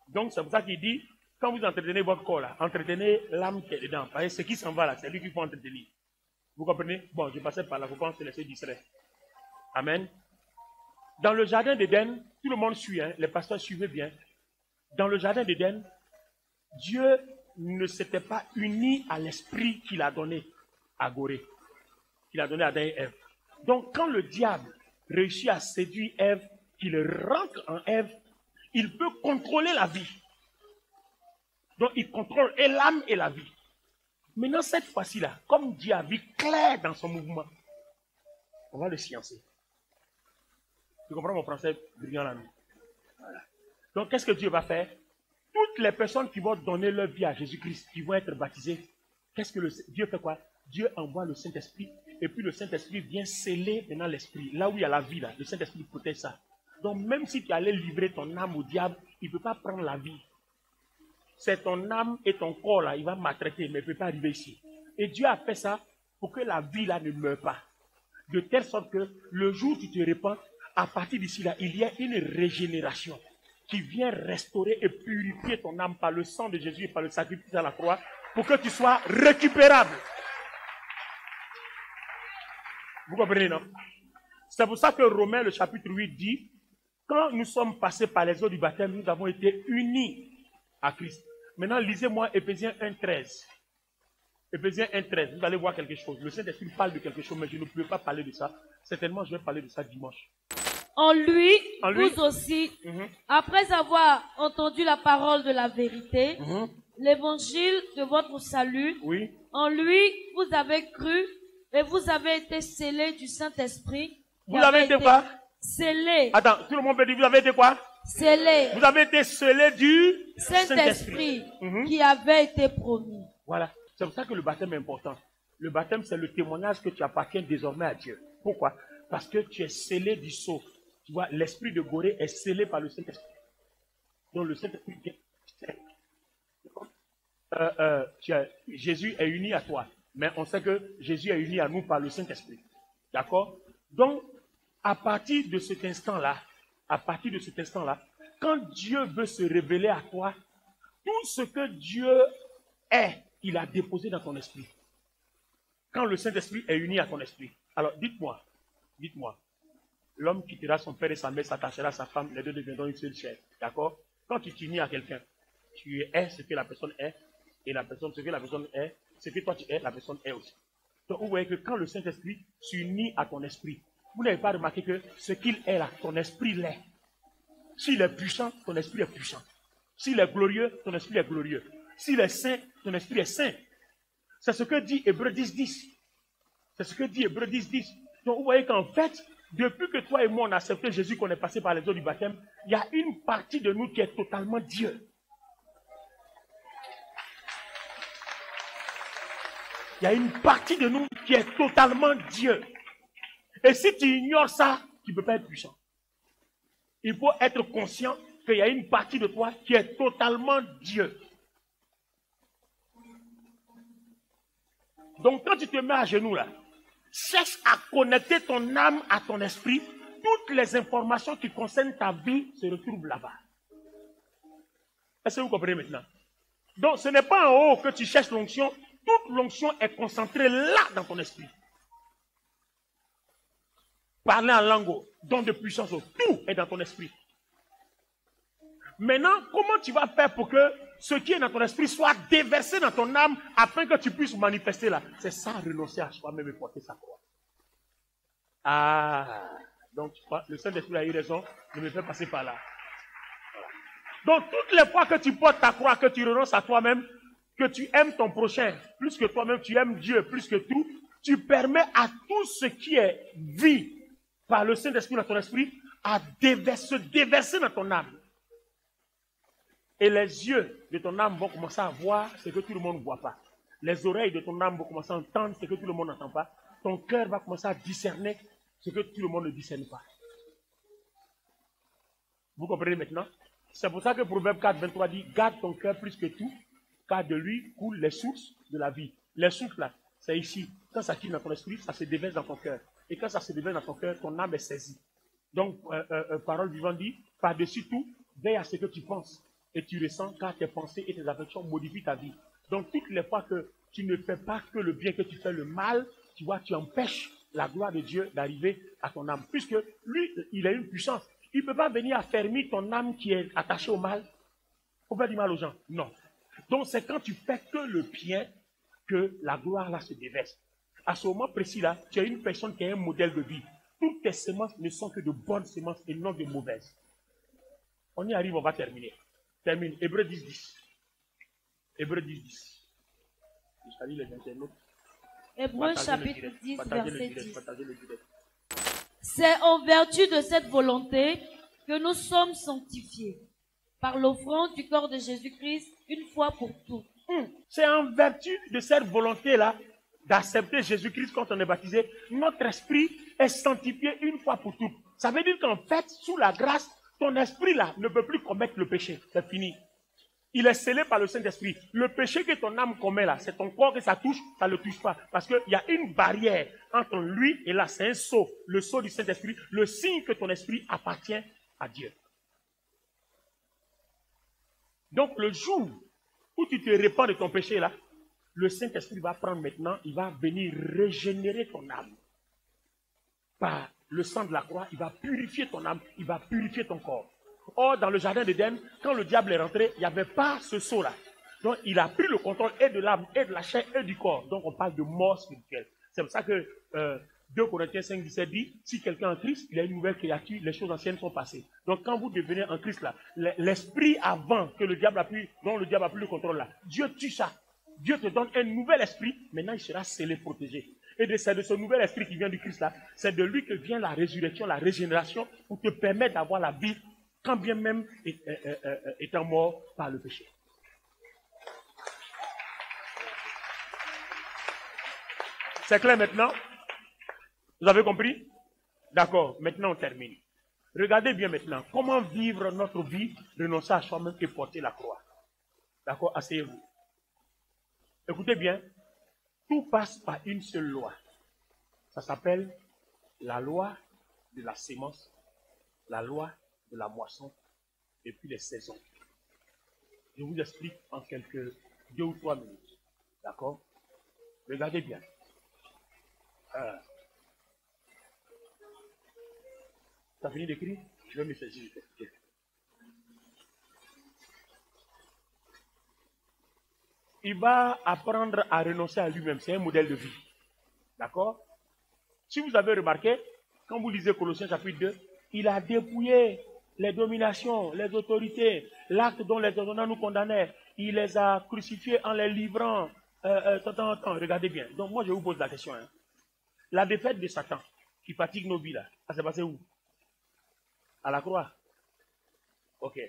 Donc, c'est pour ça qu'il dit, quand vous entretenez votre corps, là, entretenez l'âme qui est dedans. Parce que ce qui s'en va là, c'est lui qu'il faut entretenir. Vous comprenez? Bon, je passais par là, vous pensez laisser distrait. Amen. Dans le jardin d'Éden, tout le monde suit, hein, les pasteurs suivaient bien. Dans le jardin d'Éden, Dieu ne s'était pas uni à l'esprit qu'il a donné à Gorée, qu'il a donné à Adam et Ève. Donc, quand le diable réussit à séduire Ève, qu'il rentre en Ève, il peut contrôler la vie. Donc, il contrôle et l'âme et la vie. Maintenant, cette fois-ci là, comme Dieu a vu clair dans son mouvement, on va le sciencer. Tu comprends mon français brillant là? Voilà. Donc, qu'est-ce que Dieu va faire? Toutes les personnes qui vont donner leur vie à Jésus-Christ, qui vont être baptisées, qu'est-ce que Dieu fait quoi? Dieu envoie le Saint-Esprit, et puis le Saint-Esprit vient sceller maintenant l'Esprit. Là où il y a la vie, là, le Saint-Esprit protège ça. Donc, même si tu allais livrer ton âme au diable, il ne peut pas prendre la vie. C'est ton âme et ton corps là, il va maltraiter, mais il ne peut pas arriver ici. Et Dieu a fait ça pour que la vie là ne meure pas. De telle sorte que le jour où tu te répands, à partir d'ici là, il y a une régénération qui vient restaurer et purifier ton âme par le sang de Jésus et par le sacrifice à la croix pour que tu sois récupérable. Vous comprenez, non? C'est pour ça que Romains, le chapitre 8 dit, quand nous sommes passés par les eaux du baptême, nous avons été unis à Christ. Maintenant, lisez-moi Éphésiens 1,13. Éphésiens 1,13, vous allez voir quelque chose. Le Saint-Esprit parle de quelque chose, mais je ne peux pas parler de ça. Certainement, je vais parler de ça dimanche. En lui, vous aussi, après avoir entendu la parole de la vérité, l'évangile de votre salut, en lui, vous avez cru et vous avez été scellés du Saint-Esprit. Vous avez été quoi? Scellés. Attends, tout le monde peut dire, vous avez été quoi? Scellés. Vous avez été scellés du Saint-Esprit qui avait été promis. Voilà. C'est pour ça que le baptême est important. Le baptême, c'est le témoignage que tu appartiens désormais à Dieu. Pourquoi? Parce que tu es scellé du sceau. Tu vois, l'esprit de Gorée est scellé par le Saint-Esprit. Donc le Saint-Esprit, Jésus est uni à toi. Mais on sait que Jésus est uni à nous par le Saint-Esprit. D'accord? Donc, à partir de cet instant-là, quand Dieu veut se révéler à toi, tout ce que Dieu est, il a déposé dans ton esprit. Quand le Saint-Esprit est uni à ton esprit. Alors, dites-moi, l'homme quittera son père et sa mère, s'attachera à sa femme, les deux deviendront une seule chair. D'accord? Quand tu t'unis à quelqu'un, tu es ce que la personne est, et la personne, ce que la personne est, ce que toi tu es, la personne est aussi. Donc, vous voyez que quand le Saint-Esprit s'unit à ton esprit, vous n'avez pas remarqué que ce qu'il est là, ton esprit l'est. S'il est puissant, ton esprit est puissant. S'il est glorieux, ton esprit est glorieux. S'il est saint, ton esprit est saint. C'est ce que dit Hébreux 10.10. C'est ce que dit Hébreux 10.10. Donc vous voyez qu'en fait, depuis que toi et moi on a accepté Jésus, qu'on est passé par les eaux du baptême, il y a une partie de nous qui est totalement Dieu. Il y a une partie de nous qui est totalement Dieu. Et si tu ignores ça, tu ne peux pas être puissant. Il faut être conscient qu'il y a une partie de toi qui est totalement Dieu. Donc quand tu te mets à genoux là, cherche à connecter ton âme à ton esprit, toutes les informations qui concernent ta vie se retrouvent là-bas. Est-ce que vous comprenez maintenant? Donc, ce n'est pas en haut que tu cherches l'onction. Toute l'onction est concentrée là dans ton esprit. Parler en langue, don de puissance, tout est dans ton esprit. Maintenant, comment tu vas faire pour que ce qui est dans ton esprit soit déversé dans ton âme afin que tu puisses manifester là? C'est ça, renoncer à soi-même et porter sa croix. Ah, donc le Saint-Esprit a eu raison de me faire passer par là. Voilà. Donc, toutes les fois que tu portes ta croix, que tu renonces à toi-même, que tu aimes ton prochain plus que toi-même, tu aimes Dieu plus que tout, tu permets à tout ce qui est vie par le Saint-Esprit dans ton esprit à se déverser dans ton âme. Et les yeux de ton âme vont commencer à voir ce que tout le monde ne voit pas. Les oreilles de ton âme vont commencer à entendre ce que tout le monde n'entend pas. Ton cœur va commencer à discerner ce que tout le monde ne discerne pas. Vous comprenez maintenant? C'est pour ça que Proverbe 4, 23 dit, garde ton cœur plus que tout, car de lui coulent les sources de la vie. Les sources là, c'est ici. Quand ça quitte dans ton esprit, ça se déverse dans ton cœur. Et quand ça se déverse dans ton cœur, ton âme est saisie. Donc, parole vivante dit, par-dessus tout, veille à ce que tu penses. Et tu ressens car tes pensées et tes affections modifient ta vie. Donc, toutes les fois que tu ne fais pas que le bien, que tu fais le mal, tu vois, tu empêches la gloire de Dieu d'arriver à ton âme. Puisque lui, il a une puissance. Il ne peut pas venir affermir ton âme qui est attachée au mal. On fait du mal aux gens. Non. Donc, c'est quand tu fais que le bien que la gloire là se déverse. À ce moment précis là, tu as une personne qui a un modèle de vie. Toutes tes semences ne sont que de bonnes semences et non de mauvaises. On y arrive, on va terminer. Termine. Hébreux 10, 10. Hébreux 10, 10. Je salue les internautes. Hébreux chapitre 10, verset 10. C'est en vertu de cette volonté que nous sommes sanctifiés par l'offrande du corps de Jésus-Christ une fois pour toutes. C'est en vertu de cette volonté-là d'accepter Jésus-Christ quand on est baptisé, notre esprit est sanctifié une fois pour toutes. Ça veut dire qu'en fait, sous la grâce, ton esprit-là ne peut plus commettre le péché. C'est fini. Il est scellé par le Saint-Esprit. Le péché que ton âme commet là, c'est ton corps que ça touche, ça ne le touche pas. Parce qu'il y a une barrière entre lui et là, c'est un sceau, le sceau du Saint-Esprit, le signe que ton esprit appartient à Dieu. Donc le jour où tu te répands de ton péché là, le Saint-Esprit va prendre maintenant, il va venir régénérer ton âme. Par le sang de la croix, il va purifier ton âme, il va purifier ton corps. Or, dans le jardin d'Éden, quand le diable est rentré, il n'y avait pas ce sceau-là. Donc, il a pris le contrôle et de l'âme, et de la chair, et du corps. Donc, on parle de mort spirituelle. C'est pour ça que 2 Corinthiens 5, 17 dit, si quelqu'un est en Christ, il a une nouvelle créature, les choses anciennes sont passées. Donc, quand vous devenez en Christ, là, l'esprit avant que le diable a pris, dont le diable a pris le contrôle là, Dieu tue ça. Dieu te donne un nouvel esprit, maintenant il sera scellé, protégé. Et c'est de ce nouvel esprit qui vient du Christ là, c'est de lui que vient la résurrection, la régénération, pour te permettre d'avoir la vie, quand bien même étant mort par le péché. C'est clair maintenant? Vous avez compris? D'accord, maintenant on termine. Regardez bien maintenant, comment vivre notre vie, renoncer à soi-même et porter la croix. D'accord, asseyez-vous. Écoutez bien, tout passe par une seule loi. Ça s'appelle la loi de la sémence, la loi de la moisson et puis les saisons. Je vous explique en quelques 2 ou 3 minutes. D'accord? Regardez bien. Tu as fini d'écrire? Je vais me saisir. Il va apprendre à renoncer à lui-même. C'est un modèle de vie. D'accord? Si vous avez remarqué, quand vous lisez Colossiens chapitre 2, il a dépouillé les dominations, les autorités, l'acte dont les ordonnances nous condamnaient. Il les a crucifiés en les livrant. Regardez bien. Donc moi je vous pose la question. La défaite de Satan qui fatigue nos vies là, ça s'est passé où? À la croix. Ok.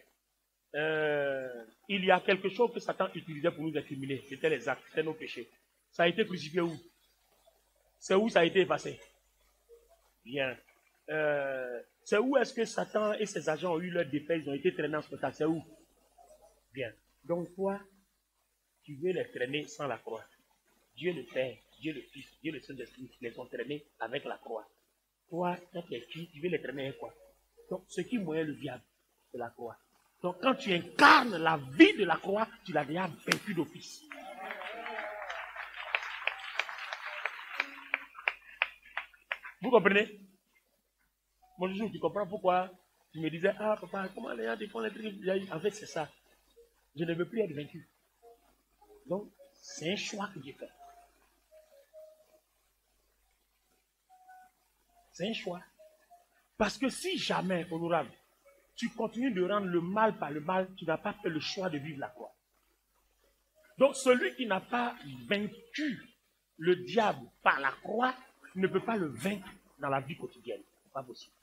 Il y a quelque chose que Satan utilisait pour nous incriminer. C'était les actes, c'était nos péchés. Ça a été crucifié où? C'est où ça a été effacé? Bien. C'est où est-ce que Satan et ses agents ont eu leur défaite? Ils ont été traînés en spectacle. C'est où? Bien. Donc toi, tu veux les traîner sans la croix. Dieu le Père Dieu le Fils, Dieu le Saint-Esprit les ont traînés avec la croix. Toi, quand tu es qui, tu veux les traîner avec quoi? Donc, ce qui moyen le diable, c'est la croix. Donc, quand tu incarnes la vie de la croix, tu l'as déjà vaincu d'office. Vous comprenez? Mon Jésus, tu comprends pourquoi tu me disais, ah papa, comment les gens défendent les trucs? En fait, c'est ça. Je ne veux plus être vaincu. Donc, c'est un choix que j'ai fait. C'est un choix. Parce que si jamais, honorable, tu continues de rendre le mal par le mal, tu n'as pas fait le choix de vivre la croix. Donc, celui qui n'a pas vaincu le diable par la croix ne peut pas le vaincre dans la vie quotidienne. Ce n'est pas possible.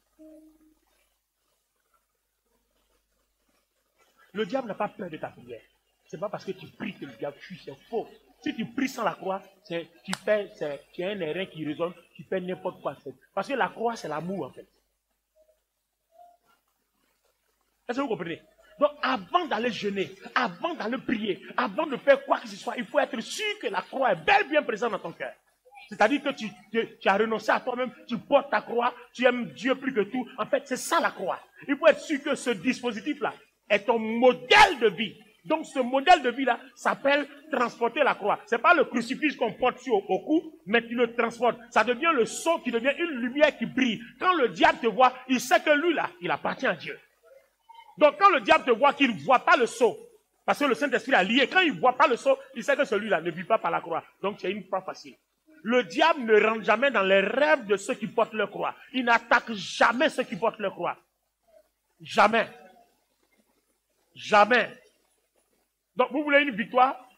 Le diable n'a pas peur de ta prière. Ce n'est pas parce que tu pries que le diable fuit, c'est faux. Si tu pries sans la croix, tu as un airain qui résonne, tu fais n'importe quoi. Parce que la croix, c'est l'amour en fait. Est-ce que vous comprenez? Donc, avant d'aller jeûner, avant d'aller prier, avant de faire quoi que ce soit, il faut être sûr que la croix est bel bien présente dans ton cœur. C'est-à-dire que tu as renoncé à toi-même, tu portes ta croix, tu aimes Dieu plus que tout. En fait, c'est ça la croix. Il faut être sûr que ce dispositif-là est ton modèle de vie. Donc, ce modèle de vie-là s'appelle transporter la croix. Ce n'est pas le crucifix qu'on porte au cou, mais tu le transportes. Ça devient le sceau qui devient une lumière qui brille. Quand le diable te voit, il sait que lui, là, il appartient à Dieu. Donc, quand le diable te voit qu'il ne voit pas le sceau, parce que le Saint-Esprit a lié, quand il ne voit pas le sceau, il sait que celui-là ne vit pas par la croix. Donc, c'est une croix facile. Le diable ne rentre jamais dans les rêves de ceux qui portent leur croix. Il n'attaque jamais ceux qui portent leur croix. Jamais. Jamais. Donc, vous voulez une victoire?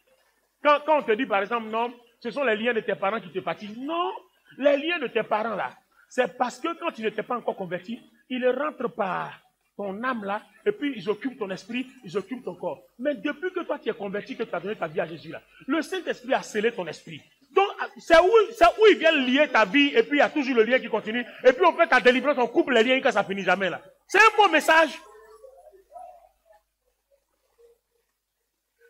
Quand on te dit, par exemple, non, ce sont les liens de tes parents qui te fatiguent. Non, les liens de tes parents, là, c'est parce que quand tu n'étais pas encore converti, ils rentrent par ton âme, là, et puis ils occupent ton esprit, ils occupent ton corps. Mais depuis que toi, tu es converti, que tu as donné ta vie à Jésus, là, le Saint-Esprit a scellé ton esprit. Donc, c'est où il vient lier ta vie, et puis il y a toujours le lien qui continue, et puis on fait ta délivrance, on coupe les liens quand ça finit jamais, là. C'est un bon message.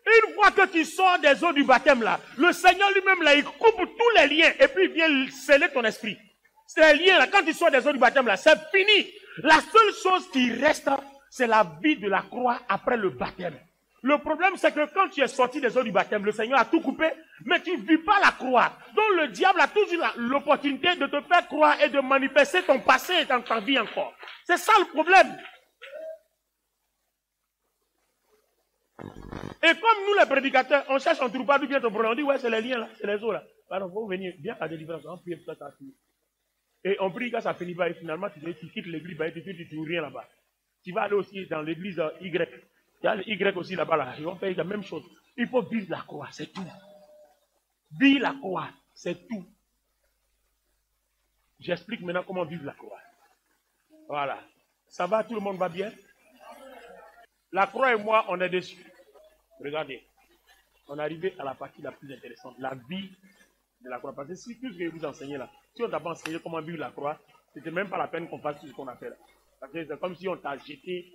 Une fois que tu sors des eaux du baptême, là, le Seigneur lui-même, là, il coupe tous les liens et puis il vient sceller ton esprit. Ces liens, là, quand tu sors des eaux du baptême, là, c'est fini. La seule chose qui reste, c'est la vie de la croix après le baptême. Le problème, c'est que quand tu es sorti des eaux du baptême, le Seigneur a tout coupé, mais tu ne vis pas la croix. Donc le diable a toujours l'opportunité de te faire croire et de manifester ton passé dans ta vie encore. C'est ça le problème. Et comme nous les prédicateurs, on cherche, on ne trouve pas d'où vient ton problème. On dit, ouais, c'est les liens là, c'est les eaux là. Alors, faut venir, viens à la délivrance, on prie, ça finit. Et on prie quand ça finit pas, et finalement, tu quittes l'église, et tu ne trouves rien là-bas. Tu vas aller aussi dans l'église Y. Il y a le Y aussi là-bas, là. Ils vont faire la même chose. Il faut vivre la croix, c'est tout. Vivre la croix, c'est tout. J'explique maintenant comment vivre la croix. Voilà. Ça va, tout le monde va bien? La croix et moi, on est dessus. Regardez, on est arrivé à la partie la plus intéressante, la vie de la croix. Parce que si tout ce que je vous enseignez là, si on t'a pas enseigné comment vivre la croix, c'était même pas la peine qu'on fasse tout ce qu'on a fait là. Parce que c'est comme si on t'a jeté,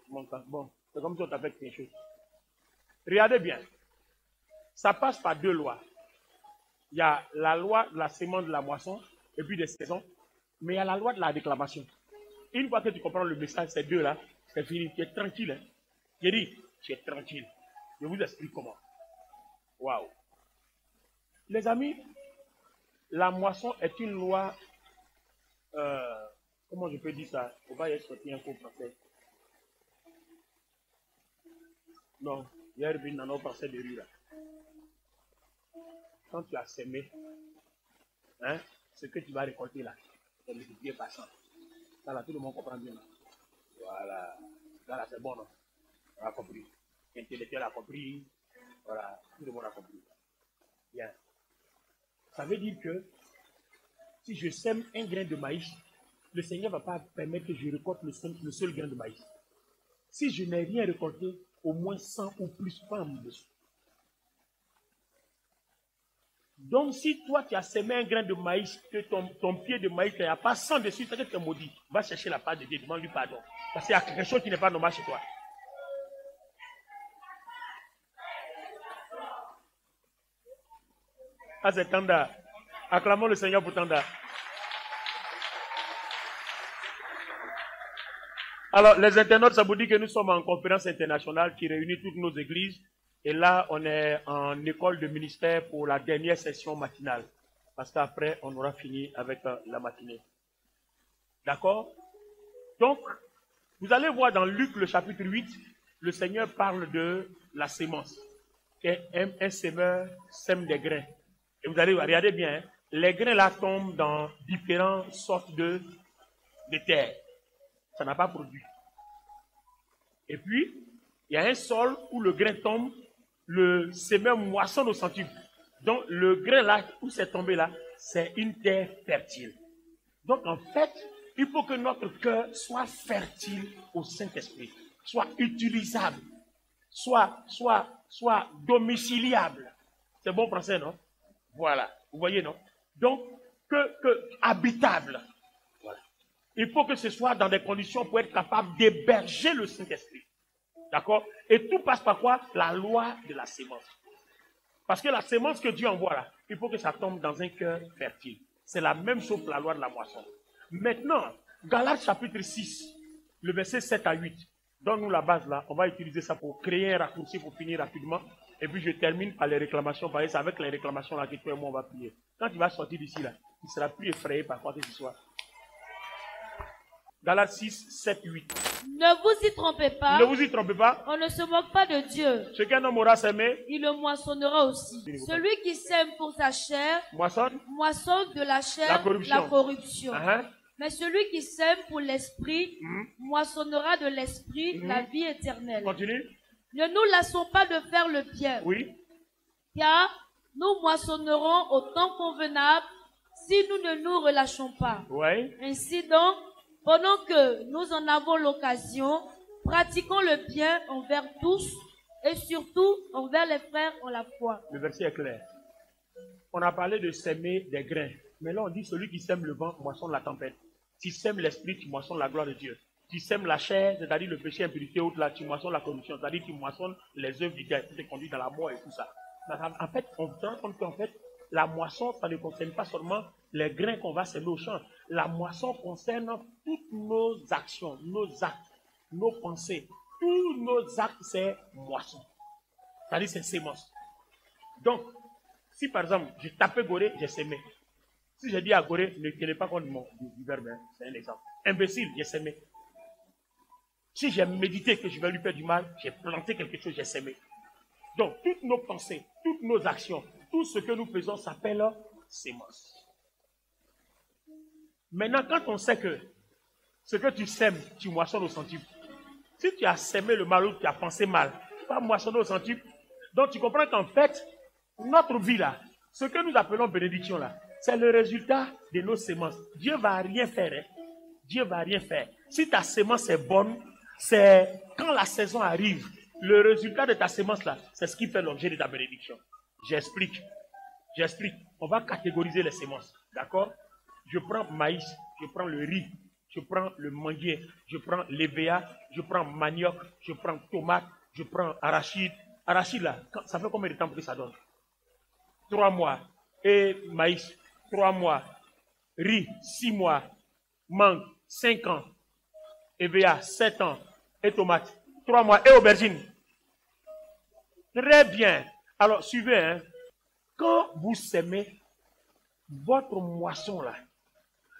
bon, c'est comme si on t'a fait quelque chose. Regardez bien, ça passe par deux lois. Il y a la loi de la semence de la moisson, et puis des saisons, mais il y a la loi de la déclamation. Une fois que tu comprends le message, ces deux là, c'est fini, tu es tranquille. Hein? J'ai dit, tu es tranquille. Je vous explique comment. Waouh. Les amis, la moisson est une loi, comment je peux dire ça? On va y sortir un cours français. Non, il y a une dans nos parcelles de rue là. Quand tu as sémé, hein, ce que tu vas récolter là, c'est le bien passant. Ça là, tout le monde comprend bien. Là. Voilà. Là, c'est bon, non? On a compris. L'intellectuel a compris. Voilà. Tout le monde a compris. Bien. Ça veut dire que si je sème un grain de maïs, le Seigneur ne va pas permettre que je récolte le seul grain de maïs. Si je n'ai rien récolté, au moins 100 ou plus femmes dessus. Donc, si toi, tu as semé un grain de maïs, que ton pied de maïs, il n'y a pas 100 dessus, c'est que tu es maudit. Va chercher la part de Dieu, demande-lui pardon. Parce qu'il y a quelque chose qui n'est pas normal chez toi. Ah, c'est Tanda. Acclamons le Seigneur pour Tanda. Alors, les internautes, ça vous dit que nous sommes en conférence internationale qui réunit toutes nos églises. Et là, on est en école de ministère pour la dernière session matinale. Parce qu'après, on aura fini avec la matinée. D'accord? Donc, vous allez voir dans Luc, le chapitre 8, le Seigneur parle de la sémence. Un semeur sème des grains. Et vous allez voir, regardez bien, hein, les grains là tombent dans différentes sortes de terre. Ça n'a pas produit. Et puis, il y a un sol où le grain tombe, le semeur moissonne au centuple. Donc, le grain là, où c'est tombé là, c'est une terre fertile. Donc, en fait, il faut que notre cœur soit fertile au Saint-Esprit, soit utilisable, soit domiciliable. C'est bon français, non? Voilà. Vous voyez, non? Donc, habitable. Voilà. Il faut que ce soit dans des conditions pour être capable d'héberger le Saint-Esprit. D'accord? Et tout passe par quoi? La loi de la sémence. Parce que la sémence que Dieu envoie là, il faut que ça tombe dans un cœur fertile. C'est la même chose pour la loi de la moisson. Maintenant, Galates chapitre 6, le verset 7 à 8. Donne-nous la base là. On va utiliser ça pour créer un raccourci pour finir rapidement. Et puis je termine par les réclamations. Parce que c'est avec les réclamations là que toi et moi on va prier. Quand tu vas sortir d'ici là, tu ne seras plus effrayé par quoi que ce soit. Galates 6, 7, 8. Ne vous y trompez pas. Ne vous y trompez pas. On ne se moque pas de Dieu. Ce qu'un homme aura semé, il le moissonnera aussi. Celui qui sème pour sa chair, moissonne de la chair la corruption. Mais celui qui sème pour l'esprit, moissonnera de l'esprit la vie éternelle. Continue. Ne nous lassons pas de faire le bien. Oui. Car nous moissonnerons au temps convenable si nous ne nous relâchons pas. Oui. Ainsi donc, pendant que nous en avons l'occasion, pratiquons le bien envers tous et surtout envers les frères en la foi. Le verset est clair. On a parlé de s'aimer des grains. Mais là, on dit celui qui sème le vent moissonne la tempête. Tu sèmes l'esprit, tu moissonnes la gloire de Dieu. Tu sèmes la chair, c'est-à-dire le péché, impurité, autre là, tu moissonnes la corruption. C'est-à-dire tu moissonnes les œuvres du diable qui te conduisent dans la mort et tout ça. En fait, on se rend compte qu'en fait, la moisson, ça ne concerne pas seulement les grains qu'on va semer au champ. La moisson concerne toutes nos actions, nos actes, nos pensées. Tous nos actes, c'est moisson. C'est-à-dire c'est sémence. Donc, si par exemple, j'ai tapé Gorée, j'ai sémé. Si j'ai dit à Gorée, ne tenez pas compte du verbe, hein, c'est un exemple. Imbécile, j'ai sémé. Si j'ai médité que je vais lui faire du mal, j'ai planté quelque chose, j'ai sémé. Donc, toutes nos pensées, toutes nos actions, tout ce que nous faisons s'appelle sémence. Maintenant, quand on sait que ce que tu sèmes, tu moissonnes au centuple. Si tu as sémé le mal ou tu as pensé mal, tu vas moissonner au centuple. Donc, tu comprends qu'en fait, notre vie là, ce que nous appelons bénédiction là, c'est le résultat de nos sémences. Dieu ne va rien faire. Hein? Dieu ne va rien faire. Si ta sémence est bonne, c'est quand la saison arrive, le résultat de ta sémence là, c'est ce qui fait l'objet de ta bénédiction. J'explique. On va catégoriser les sémences. D'accord? Je prends maïs, je prends le riz, je prends le manguier, je prends l'EVA, je prends manioc, je prends tomate, je prends arachide. Arachide là, ça fait combien de temps que ça donne? 3 mois. Et maïs, 3 mois. Riz, 6 mois. Mangue, 5 ans. EVA, 7 ans. Et tomate, 3 mois. Et aubergine. Très bien. Alors, suivez, hein. Quand vous sémez, votre moisson là,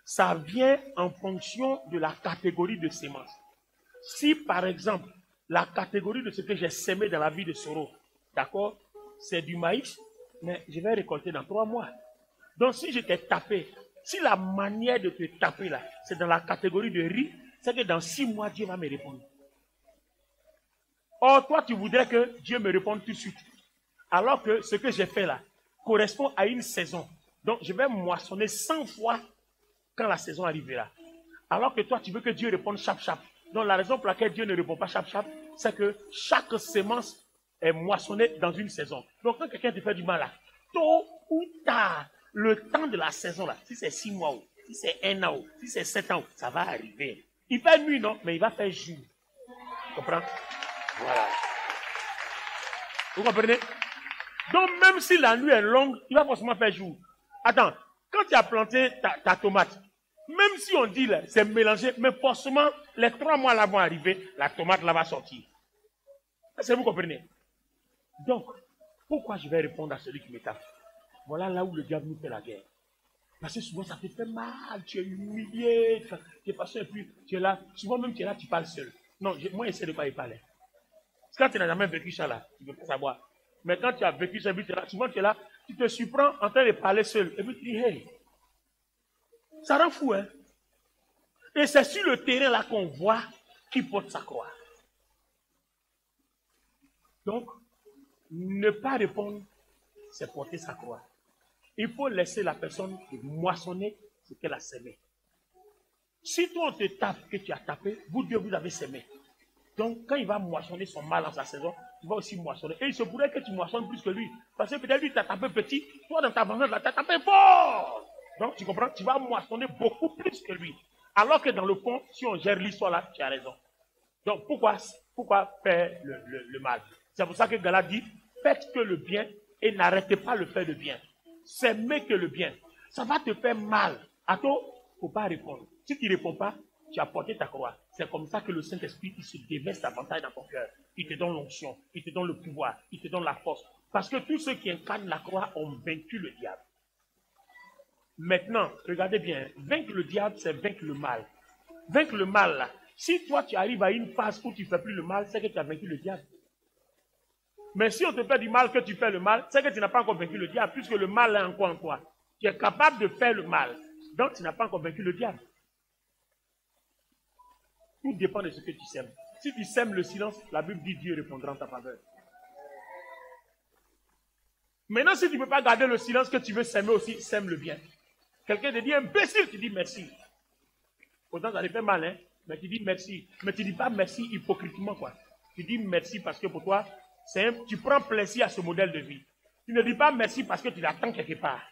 ça vient en fonction de la catégorie de sémence. Si par exemple, la catégorie de ce que j'ai sémé dans la vie de Soro, d'accord, c'est du maïs, mais je vais récolter dans 3 mois. Donc si je t'ai tapé, si la manière de te taper là, c'est dans la catégorie de riz, c'est que dans 6 mois, Dieu va me répondre. Or, toi, tu voudrais que Dieu me réponde tout de suite. Alors que ce que j'ai fait là correspond à une saison. Donc, je vais moissonner 100 fois quand la saison arrivera. Alors que toi, tu veux que Dieu réponde chap-chap. Donc, la raison pour laquelle Dieu ne répond pas chap-chap, c'est que chaque sémence est moissonnée dans une saison. Donc, quand quelqu'un te fait du mal là, tôt ou tard, le temps de la saison là, si c'est 6 mois ou si c'est 1 an ou si c'est 7 ans, ça va arriver. Il fait nuit, non? Mais il va faire jour. Tu comprends? Voilà. Vous comprenez? Donc, même si la nuit est longue, il va forcément faire jour. Attends, quand tu as planté ta tomate, même si on dit c'est mélangé, mais forcément, les 3 mois là vont arriver, la tomate là va sortir. Est-ce que vous comprenez? Donc, pourquoi je vais répondre à celui qui me tape? Voilà là où le diable nous fait la guerre. Parce que souvent, ça te fait mal, tu es humilié, tu es passé, et puis tu es là. Souvent même, tu es là, tu parles seul. Non, moi, j'essaie de ne pas y parler. Parce que quand tu n'as jamais vécu ça là, tu ne peux pas savoir. Mais quand tu as vécu ça, puis tu es là, souvent tu es là, tu te surprends en train de parler seul. Et puis tu dis, hey, ça rend fou, hein. Et c'est sur le terrain là qu'on voit qui porte sa croix. Donc, ne pas répondre, c'est porter sa croix. Il faut laisser la personne moissonner ce qu'elle a semé. Si toi on te tape, que tu as tapé, vous deux vous avez semé. Donc quand il va moissonner son mal en sa saison, tu vas aussi moissonner. Et il se pourrait que tu moissonnes plus que lui. Parce que peut-être lui t'a tapé petit, toi dans ta vengeance, tu as tapé fort. Donc tu comprends, tu vas moissonner beaucoup plus que lui. Alors que dans le fond, si on gère l'histoire là, tu as raison. Donc pourquoi faire le mal? C'est pour ça que Galate dit, faites que le bien et n'arrêtez pas le faire de bien. S'aimer que le bien. Ça va te faire mal. À toi, il ne faut pas répondre. Si tu ne réponds pas, tu as porté ta croix. C'est comme ça que le Saint-Esprit, il se déverse davantage dans ton cœur. Il te donne l'onction, il te donne le pouvoir, il te donne la force. Parce que tous ceux qui incarnent la croix ont vaincu le diable. Maintenant, regardez bien, vaincre le diable, c'est vaincre le mal. Vaincre le mal, là. Si toi, tu arrives à une phase où tu ne fais plus le mal, c'est que tu as vaincu le diable. Mais si on te fait du mal, que tu fais le mal, c'est que tu n'as pas encore vaincu le diable, puisque le mal est encore en toi. Tu es capable de faire le mal. Donc, tu n'as pas encore vaincu le diable. Tout dépend de ce que tu sèmes. Si tu sèmes le silence, la Bible dit Dieu répondra en ta faveur. Maintenant, si tu ne peux pas garder le silence que tu veux sèmer aussi, sème le bien. Quelqu'un te dit imbécile, tu dis merci. Pourtant, ça te fait mal, hein? Mais tu dis merci. Mais tu ne dis pas merci hypocritement, quoi. Tu dis merci parce que pour toi, tu prends plaisir à ce modèle de vie. Tu ne dis pas merci parce que tu l'attends quelque part.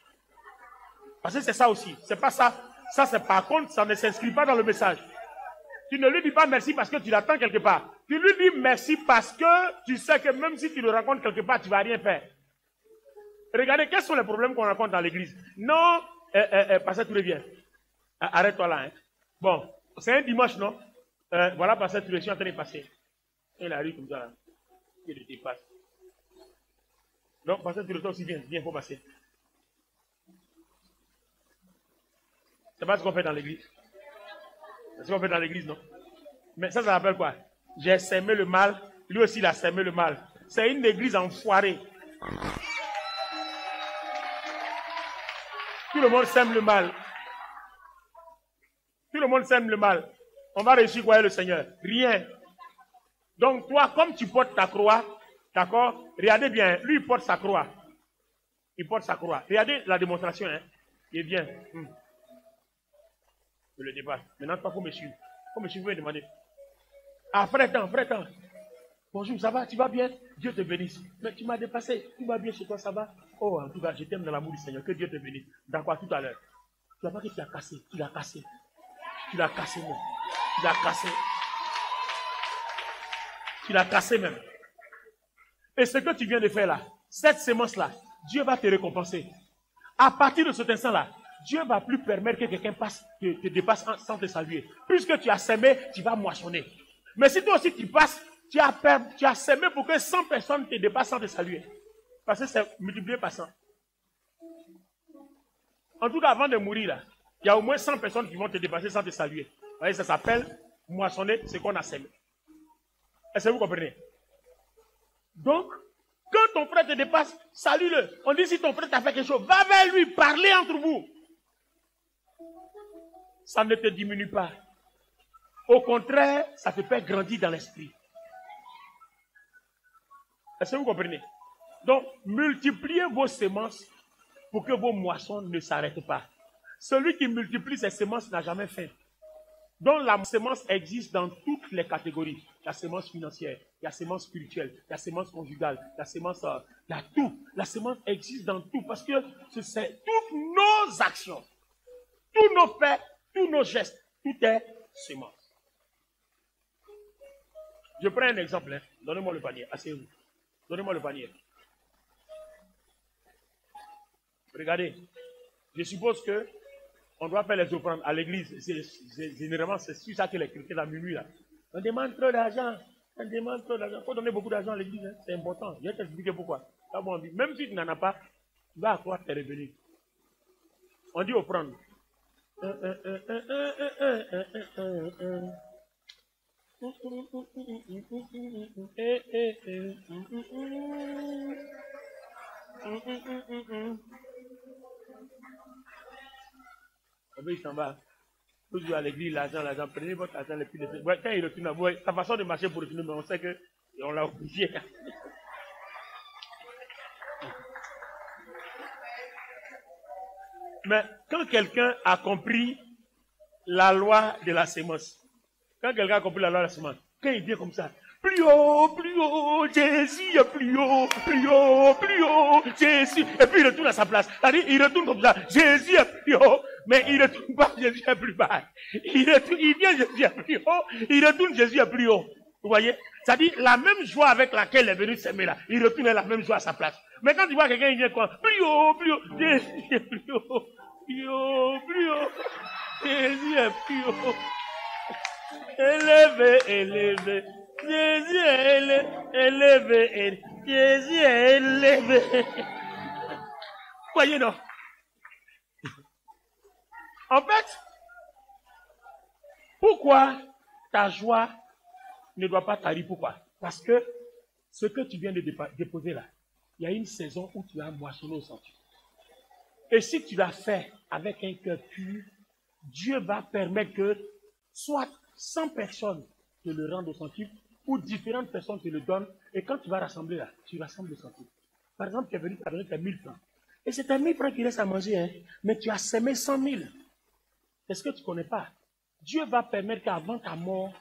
Parce que c'est ça aussi. C'est pas ça. Ça, c'est par contre, ça ne s'inscrit pas dans le message. Tu ne lui dis pas merci parce que tu l'attends quelque part. Tu lui dis merci parce que tu sais que même si tu le rencontres quelque part, tu ne vas rien faire. Regardez, quels sont les problèmes qu'on rencontre dans l'église? Non, Pasteur Touré, viens. Arrête-toi là. Hein. Bon, c'est un dimanche, non? Voilà, Pasteur Touré, je suis en train de passer. Il arrive comme ça. Là. Il le dépasse. Donc, Pasteur Touré, toi aussi, viens, il faut passer. C'est pas ce qu'on fait dans l'église. C'est ce qu'on fait dans l'église, non? Mais ça s'appelle quoi? J'ai sèmé le mal, lui aussi il a sèmé le mal. C'est une église enfoirée. Tout le monde sème le mal. Tout le monde sème le mal. On va réussir quoi le Seigneur? Rien. Donc toi, comme tu portes ta croix, d'accord? Regardez bien, lui il porte sa croix. Il porte sa croix. Regardez la démonstration, hein? Il vient. Je le dépasse. Maintenant, il faut me suivre. Il faut me suivre et demander. Ah, frère, temps. Bonjour, ça va? Tu vas bien? Dieu te bénisse. Mais tu m'as dépassé. Tu vas bien chez toi, ça va? Oh, en tout cas, je t'aime dans l'amour du Seigneur. Que Dieu te bénisse. D'accord, tout à l'heure. Tu vois pas que tu as cassé. Tu l'as cassé. Tu l'as cassé même. Tu l'as cassé. Tu l'as cassé même. Et ce que tu viens de faire là, cette sémence-là, Dieu va te récompenser. À partir de cet instant-là, Dieu ne va plus permettre que quelqu'un te dépasse sans te saluer. Puisque tu as semé, tu vas moissonner. Mais si toi aussi tu passes, tu as semé pour que 100 personnes te dépassent sans te saluer. Parce que c'est multiplié par 100. En tout cas, avant de mourir, là, il y a au moins 100 personnes qui vont te dépasser sans te saluer. Vous voyez, ça s'appelle moissonner ce qu'on a semé. Est-ce que vous comprenez? Donc, quand ton frère te dépasse, salue-le. On dit si ton frère t'a fait quelque chose, va vers lui, parlez entre vous. Ça ne te diminue pas. Au contraire, ça te fait grandir dans l'esprit. Est-ce que vous comprenez? Donc, multipliez vos semences pour que vos moissons ne s'arrêtent pas. Celui qui multiplie ses semences n'a jamais faim. Donc, la semence existe dans toutes les catégories. La semence financière, la semence spirituelle, la semence conjugale, la semence... il y a tout. La semence existe dans tout parce que c'est toutes nos actions, tous nos faits, tous nos gestes, tout est semence. Je prends un exemple. Hein. Donnez-moi le panier. Asseyez-vous. Donnez-moi le panier. Regardez, je suppose que on doit faire les offrandes à l'église. Généralement, c'est sur ça que les chrétiens à minuit là. On demande trop d'argent. On demande trop d'argent. Il faut donner beaucoup d'argent à l'église. Hein. C'est important. Je vais t'expliquer pourquoi. Même si tu n'en as pas, tu vas accroître tes revenus. On dit offrande. Il s'en va. Toujours à l'église, l'argent, prenez votre argent les plus de ouais, quand il retourne, ouais, sa façon de marcher pour retourner, mais on sait que on l'a obligé. Mais quand quelqu'un a compris la loi de la sémence, quand il vient comme ça, plus haut, Jésus est plus haut, Jésus, et puis il retourne à sa place. C'est-à-dire, il retourne comme ça, Jésus est plus haut, mais il ne retourne pas, Jésus est plus bas. Il vient, Jésus est plus haut, il retourne, Jésus est plus haut. Vous voyez? C'est-à-dire, la même joie avec laquelle il est venu s'aimer là, il retourne la même joie à sa place. Mais quand tu vois quelqu'un, il vient quoi? Plus haut, Jésus est plus haut, Jésus est plus haut. Élevé. Jésus est élevé. Jésus est élevé. Voyez non. En fait, pourquoi ta joie ne doit pas t'arriver? Pourquoi? Parce que ce que tu viens de déposer là, il y a une saison où tu as moissonné au centuple. Et si tu l'as fait avec un cœur pur, Dieu va permettre que soit 100 personnes te le rendent au centuple, ou différentes personnes te le donnent, et quand tu vas rassembler là, tu rassembles le centuple. Par exemple, tu es venu avec tes 1000 francs. Et c'est tes 1000 francs qui restent à manger, hein, mais tu as semé 100 000. C'est ce que tu ne connais pas. Dieu va permettre qu'avant ta mort,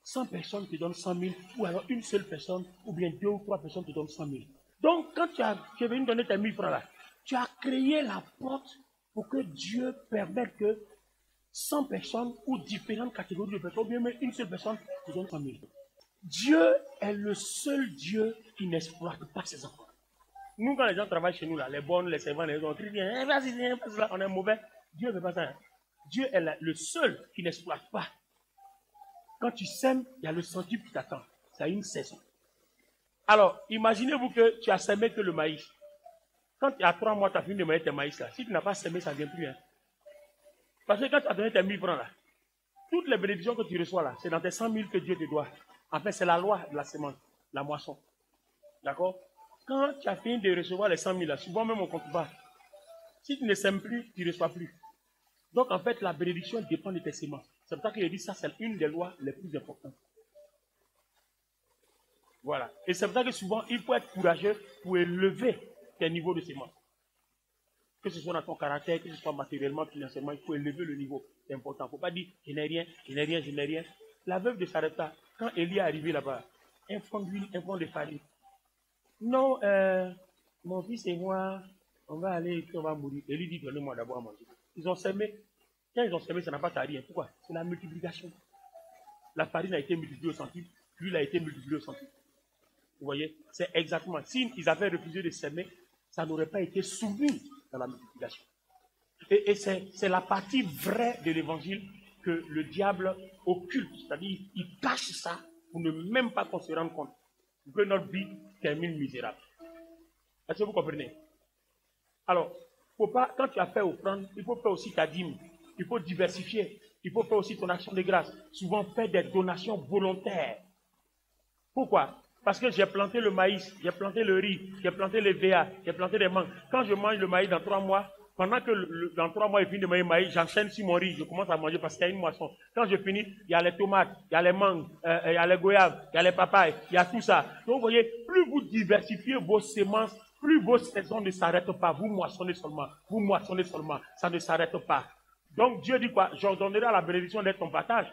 100 personnes te donnent 100 000, ou alors une seule personne, ou bien 2 ou 3 personnes te donnent 100 000. Donc, quand tu es venu donner tes 1000 francs là, tu as créé la porte pour que Dieu permette que 100 personnes ou différentes catégories de personnes, ou bien même une seule personne te donne 100 000. Dieu est le seul Dieu qui n'exploite pas ses enfants. Nous, quand les gens travaillent chez nous, là, les bonnes, les servants, les autres, ils disent, vas-y, on est mauvais. Dieu ne fait pas ça. Hein. Dieu est le seul qui n'exploite pas. Quand tu sèmes, il y a le centuple qui t'attend. C'est une saison. Alors, imaginez-vous que tu as semé que le maïs. Quand il y a 3 mois, tu as fini de mettre tes maïs là. Si tu n'as pas semé, ça ne vient plus. Hein. Parce que quand tu as donné tes 1000 francs là, toutes les bénédictions que tu reçois là, c'est dans tes 100 000 que Dieu te doit. En fait, c'est la loi de la semence, la moisson. D'accord? Quand tu as fini de recevoir les 100 000 là, souvent même on ne compte pas. Si tu ne sèmes plus, tu ne reçois plus. Donc en fait, la bénédiction dépend de tes semences. C'est pour ça qu'il dit ça, c'est une des lois les plus importantes. Voilà. Et c'est pour ça que souvent, il faut être courageux pour élever tes niveaux de semences. Que ce soit dans ton caractère, que ce soit matériellement, financièrement, il faut élever le niveau. C'est important. Il ne faut pas dire, je n'ai rien. La veuve de Sarepta, quand Élie est arrivé là-bas, un fond d'huile, un fond de farine. Non, mon fils et moi, on va aller et on va mourir. Élie dit, donnez-moi d'abord à manger. Ils ont semé. Quand ils ont semé, ça n'a pas tardé. Pourquoi? C'est la multiplication. La farine a été multipliée au centuple, l'huile a été multipliée au centuple. Vous voyez? C'est exactement. S'ils avaient refusé de s'aimer, ça n'aurait pas été soumis dans la multiplication. Et c'est la partie vraie de l'évangile que le diable occulte. C'est-à-dire, il cache ça pour ne même pas qu'on se rende compte que notre vie termine misérable. Est-ce que vous comprenez? Alors, faut pas, quand tu as fait offrande, il faut faire aussi ta dîme. Il faut diversifier. Il faut faire aussi ton action de grâce. Souvent, faire des donations volontaires. Pourquoi? Parce que j'ai planté le maïs, j'ai planté le riz, j'ai planté les VA, j'ai planté des mangues. Quand je mange le maïs dans 3 mois, pendant que dans 3 mois, il finit de manger le maïs, j'enchaîne sur mon riz, je commence à manger parce qu'il y a une moisson. Quand je finis, il y a les tomates, il y a les mangues, il y a les goyaves, il y a les papayes, il y a tout ça. Donc vous voyez, plus vous diversifiez vos semences, plus vos saisons ne s'arrêtent pas. Vous moissonnez seulement, ça ne s'arrête pas. Donc Dieu dit quoi? J'ordonnerai à la bénédiction d'être ton partage.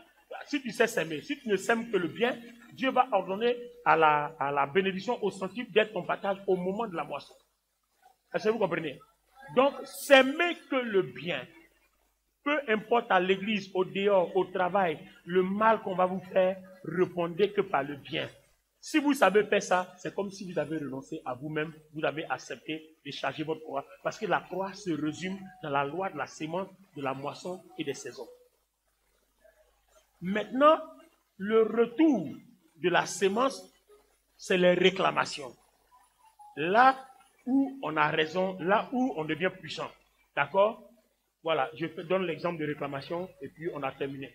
Si tu sais s'aimer, si tu ne sèmes que le bien, Dieu va ordonner à la bénédiction au centuple d'être ton partage au moment de la moisson. Est-ce que vous comprenez? Donc, s'aimer que le bien. Peu importe à l'église, au dehors, au travail, le mal qu'on va vous faire, répondez que par le bien. Si vous savez faire ça, c'est comme si vous avez renoncé à vous-même, vous avez accepté de charger votre croix. Parce que la croix se résume dans la loi de la sémence, de la moisson et des saisons. Maintenant, le retour de la sémence, c'est les réclamations. Là où on a raison, là où on devient puissant. D'accord? Voilà, je donne l'exemple de réclamation et puis on a terminé.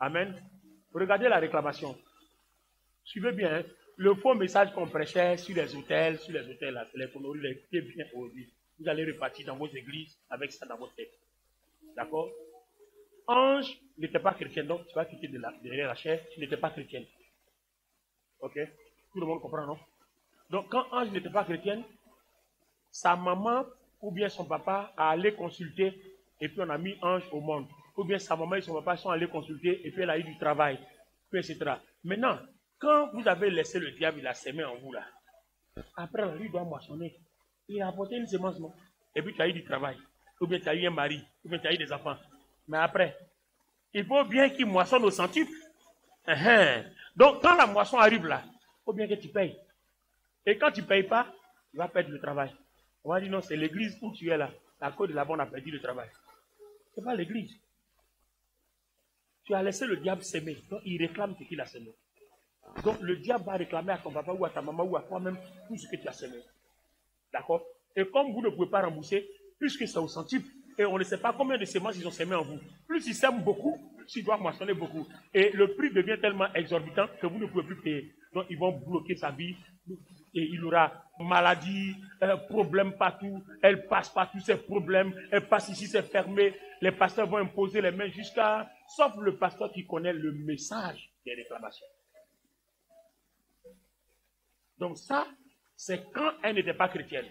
Amen. Regardez la réclamation. Suivez bien, hein? Le faux message qu'on prêchait sur les hôtels, la téléphonerie, les écoutez bien aujourd'hui. Vous allez repartir dans vos églises avec ça dans votre tête. D'accord? Ange n'était pas chrétien, donc tu vas quitter derrière la chair, tu n'étais pas chrétienne. Ok? Tout le monde comprend, non? Donc quand Ange n'était pas chrétienne, sa maman ou bien son papa a allé consulter et puis on a mis Ange au monde. Ou bien sa maman et son papa sont allés consulter et puis elle a eu du travail, puis etc. Maintenant, quand vous avez laissé le diable, il a semé en vous là. Après, lui doit moissonner. Il a apporté une semence, non? Et puis tu as eu du travail. Ou bien tu as eu un mari. Ou bien tu as eu des enfants. Mais après, il faut bien qu'il moissonne au centuple. Donc, quand la moisson arrive là, il faut bien que tu payes. Et quand tu ne payes pas, tu vas perdre le travail. On va dire non, c'est l'église où tu es là. À cause de là-bas, on a perdu le travail. Ce n'est pas l'église. Tu as laissé le diable s'aimer. Donc, il réclame ce qu'il a semé. Donc, le diable va réclamer à ton papa ou à ta maman ou à toi-même tout ce que tu as semé. D'accord? Et comme vous ne pouvez pas rembourser, puisque c'est au centuple, et on ne sait pas combien de semences ils ont semé en vous. Plus ils sèment beaucoup, plus ils doivent moissonner beaucoup. Et le prix devient tellement exorbitant que vous ne pouvez plus payer. Donc, ils vont bloquer sa vie. Et il aura maladie, problème partout. Elle passe partout ses problèmes. Elle passe ici, c'est fermé. Les pasteurs vont imposer les mains jusqu'à... Sauf le pasteur qui connaît le message des réclamations. Donc ça, c'est quand elle n'était pas chrétienne.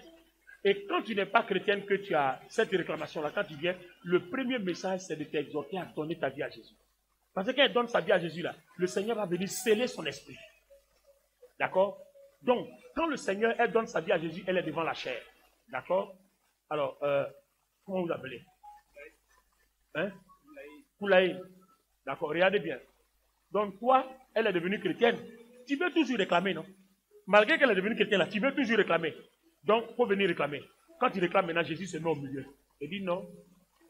Et quand tu n'es pas chrétienne que tu as cette réclamation-là, quand tu viens, le premier message, c'est de t'exhorter à donner ta vie à Jésus. Parce que quand elle donne sa vie à Jésus, là, le Seigneur va venir sceller son esprit. D'accord? Donc, quand le Seigneur, elle donne sa vie à Jésus, elle est devant la chair. D'accord? Alors, comment vous appelez? Hein? Poulaï. D'accord, regardez bien. Donc, toi, elle est devenue chrétienne. Tu veux toujours réclamer, non? Malgré qu'elle est devenue chrétienne, là, tu veux toujours réclamer. Donc, il faut venir réclamer. Quand tu réclames maintenant, Jésus se met au milieu. Il dit non.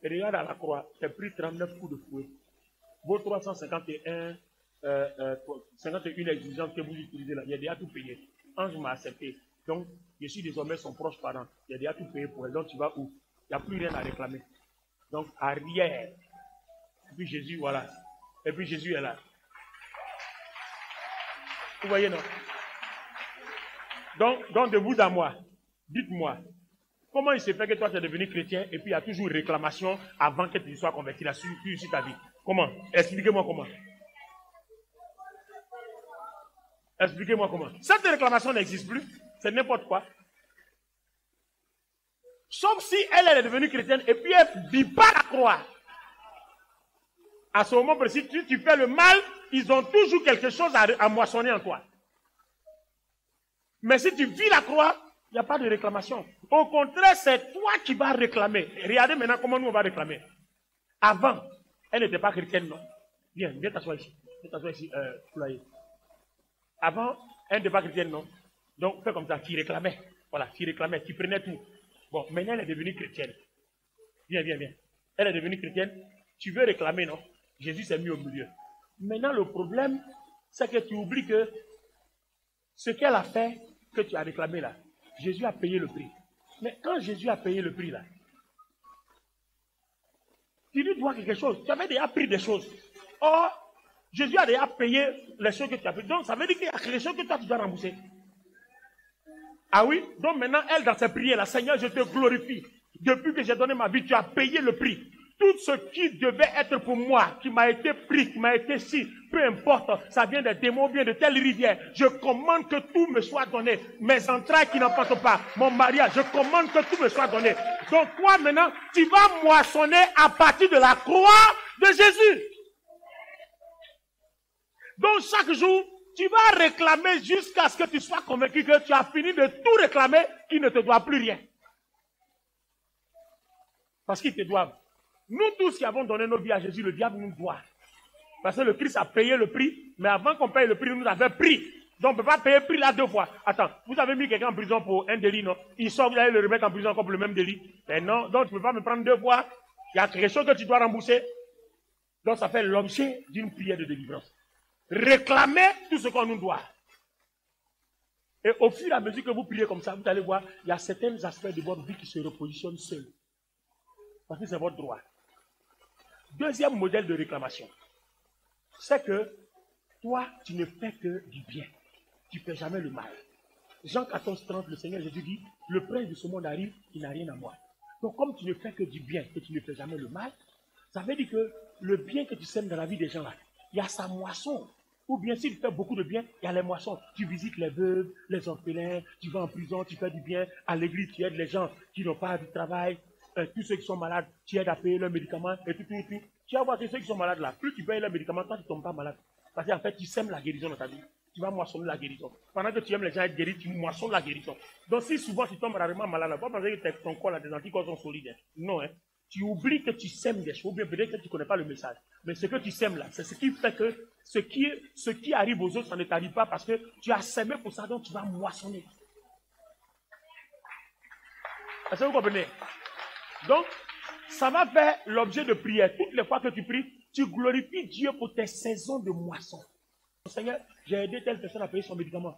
Et regarde à la croix, tu as pris 39 coups de fouet. Vos 351 exigences que vous utilisez là, il y a déjà tout payé. Ange m'a accepté. Donc, je suis désormais son proche parent. Il y a déjà tout payé pour elle. Donc, tu vas où? Il n'y a plus rien à réclamer. Donc, arrière. Et puis Jésus, voilà. Et puis Jésus est là. Vous voyez, non? Donc, de vous à moi, dites-moi, comment il se fait que toi tu es devenu chrétien et puis il y a toujours une réclamation avant que tu sois converti là sur ta vie? Comment? Expliquez-moi comment. Expliquez-moi comment. Cette réclamation n'existe plus, c'est n'importe quoi. Sauf si elle est devenue chrétienne et puis elle ne vit pas la croix. À ce moment précis, tu fais le mal, ils ont toujours quelque chose à moissonner en toi. Mais si tu vis la croix, il n'y a pas de réclamation. Au contraire, c'est toi qui vas réclamer. Regardez maintenant comment nous on va réclamer. Avant, elle n'était pas chrétienne, non? Viens t'asseoir ici. Viens t'asseoir ici, Poulaï. Avant, elle n'était pas chrétienne, non? Donc, fais comme ça, tu réclamais. Voilà, tu réclamais, tu prenais tout. Bon, maintenant, elle est devenue chrétienne. Viens. Elle est devenue chrétienne. Tu veux réclamer, non? Jésus s'est mis au milieu. Maintenant, le problème, c'est que tu oublies que ce qu'elle a fait, que tu as réclamé là, Jésus a payé le prix. Mais quand Jésus a payé le prix là, tu lui dois quelque chose. Tu avais déjà pris des choses. Or, Jésus a déjà payé les choses que tu as prises. Donc, ça veut dire qu'il y a quelque chose que toi tu dois rembourser. Ah oui? Donc maintenant, elle, dans ses prières, là, Seigneur, je te glorifie. Depuis que j'ai donné ma vie, tu as payé le prix. Tout ce qui devait être pour moi, qui m'a été pris, qui m'a été si, peu importe, ça vient des démons, vient de telle rivière. Je commande que tout me soit donné. Mes entrailles qui n'en partent pas, mon mariage, je commande que tout me soit donné. Donc toi maintenant, tu vas moissonner à partir de la croix de Jésus. Donc chaque jour, tu vas réclamer jusqu'à ce que tu sois convaincu que tu as fini de tout réclamer, qu'il ne te doit plus rien. Parce qu'ils te doivent. Nous tous qui avons donné nos vies à Jésus, le diable nous doit. Parce que le Christ a payé le prix, mais avant qu'on paye le prix, il nous avait pris. Donc, on ne peut pas payer le prix là 2 fois. Attends, vous avez mis quelqu'un en prison pour un délit, non? Il sort, vous allez le remettre en prison encore pour le même délit. Mais non, donc tu ne peux pas me prendre 2 fois. Il y a quelque chose que tu dois rembourser. Donc, ça fait l'objet d'une prière de délivrance. Réclamer tout ce qu'on nous doit. Et au fur et à mesure que vous priez comme ça, vous allez voir, il y a certains aspects de votre vie qui se repositionnent seuls. Parce que c'est votre droit. Deuxième modèle de réclamation, c'est que toi, tu ne fais que du bien. Tu ne fais jamais le mal. Jean 14, 30, le Seigneur Jésus dit, le prince de ce monde arrive, il n'a rien à moi. Donc comme tu ne fais que du bien et tu ne fais jamais le mal, ça veut dire que le bien que tu sèmes dans la vie des gens là, il y a sa moisson. Ou bien si tu fais beaucoup de bien, il y a les moissons. Tu visites les veuves, les orphelins, tu vas en prison, tu fais du bien. À l'église, tu aides les gens qui n'ont pas de travail. Tous ceux qui sont malades, tu aides à payer leurs médicaments et tout. Tu vas voir que ceux qui sont malades là, plus tu payes leurs médicaments, toi tu ne tombes pas malade. Parce qu'en fait, tu sèmes la guérison dans ta vie. Tu vas moissonner la guérison. Pendant que tu aimes les gens être guéris, tu moissonnes la guérison. Donc si souvent tu tombes rarement malade, là, pas penser que ton corps a des anticorps sont solides. Hein. Non, hein. Tu oublies que tu sèmes des choses, ou bien peut-être que tu ne connais pas le message. Mais ce que tu sèmes là, c'est ce qui fait que ce qui arrive aux autres, ça ne t'arrive pas parce que tu as sémé pour ça, donc tu vas moissonner. Est-ce que vous comprenez? Donc, ça va faire l'objet de prière. Toutes les fois que tu pries, tu glorifies Dieu pour tes saisons de moisson. Seigneur, j'ai aidé telle personne à payer son médicament.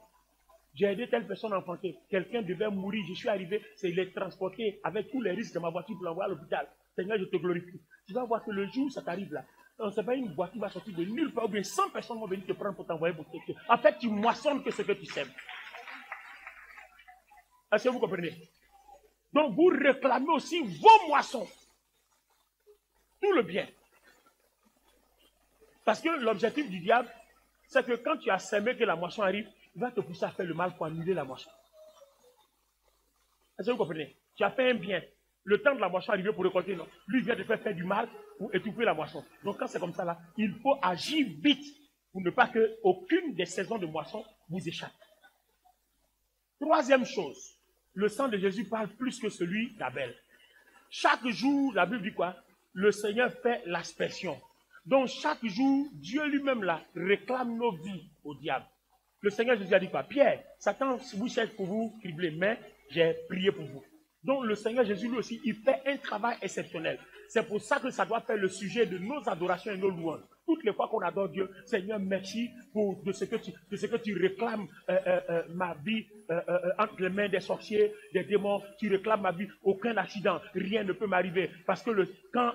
J'ai aidé telle personne à enfanter. Quelqu'un devait mourir, je suis arrivé, il est transporté avec tous les risques de ma voiture pour l'envoyer à l'hôpital. Seigneur, je te glorifie. Tu vas voir que le jour où ça t'arrive là, on ne sait pas, une voiture va sortir de nulle part, ou bien 100 personnes vont venir te prendre pour t'envoyer pour quelqu'un. En fait, tu moissonnes que ce que tu sèmes. Est-ce que vous comprenez? Donc, vous réclamez aussi vos moissons. Tout le bien. Parce que l'objectif du diable, c'est que quand tu as sémé que la moisson arrive, il va te pousser à faire le mal pour annuler la moisson. Est-ce que vous comprenez? Tu as fait un bien. Le temps de la moisson arrivé pour récolter, non. Lui vient te faire du mal pour étouffer la moisson. Donc quand c'est comme ça là, il faut agir vite pour ne pas que aucune des saisons de moisson vous échappe. Troisième chose, le sang de Jésus parle plus que celui d'Abel. Chaque jour, la Bible dit quoi? Le Seigneur fait l'aspersion. Donc chaque jour, Dieu lui-même là réclame nos vies au diable. Le Seigneur Jésus a dit quoi? Pierre, Satan vous cherche pour vous cribler, mais j'ai prié pour vous. Donc le Seigneur Jésus lui aussi, il fait un travail exceptionnel. C'est pour ça que ça doit faire le sujet de nos adorations et nos louanges. Toutes les fois qu'on adore Dieu, Seigneur, merci de ce que tu réclames ma vie entre les mains des sorciers, des démons. Tu réclames ma vie, aucun accident, rien ne peut m'arriver. Parce que quand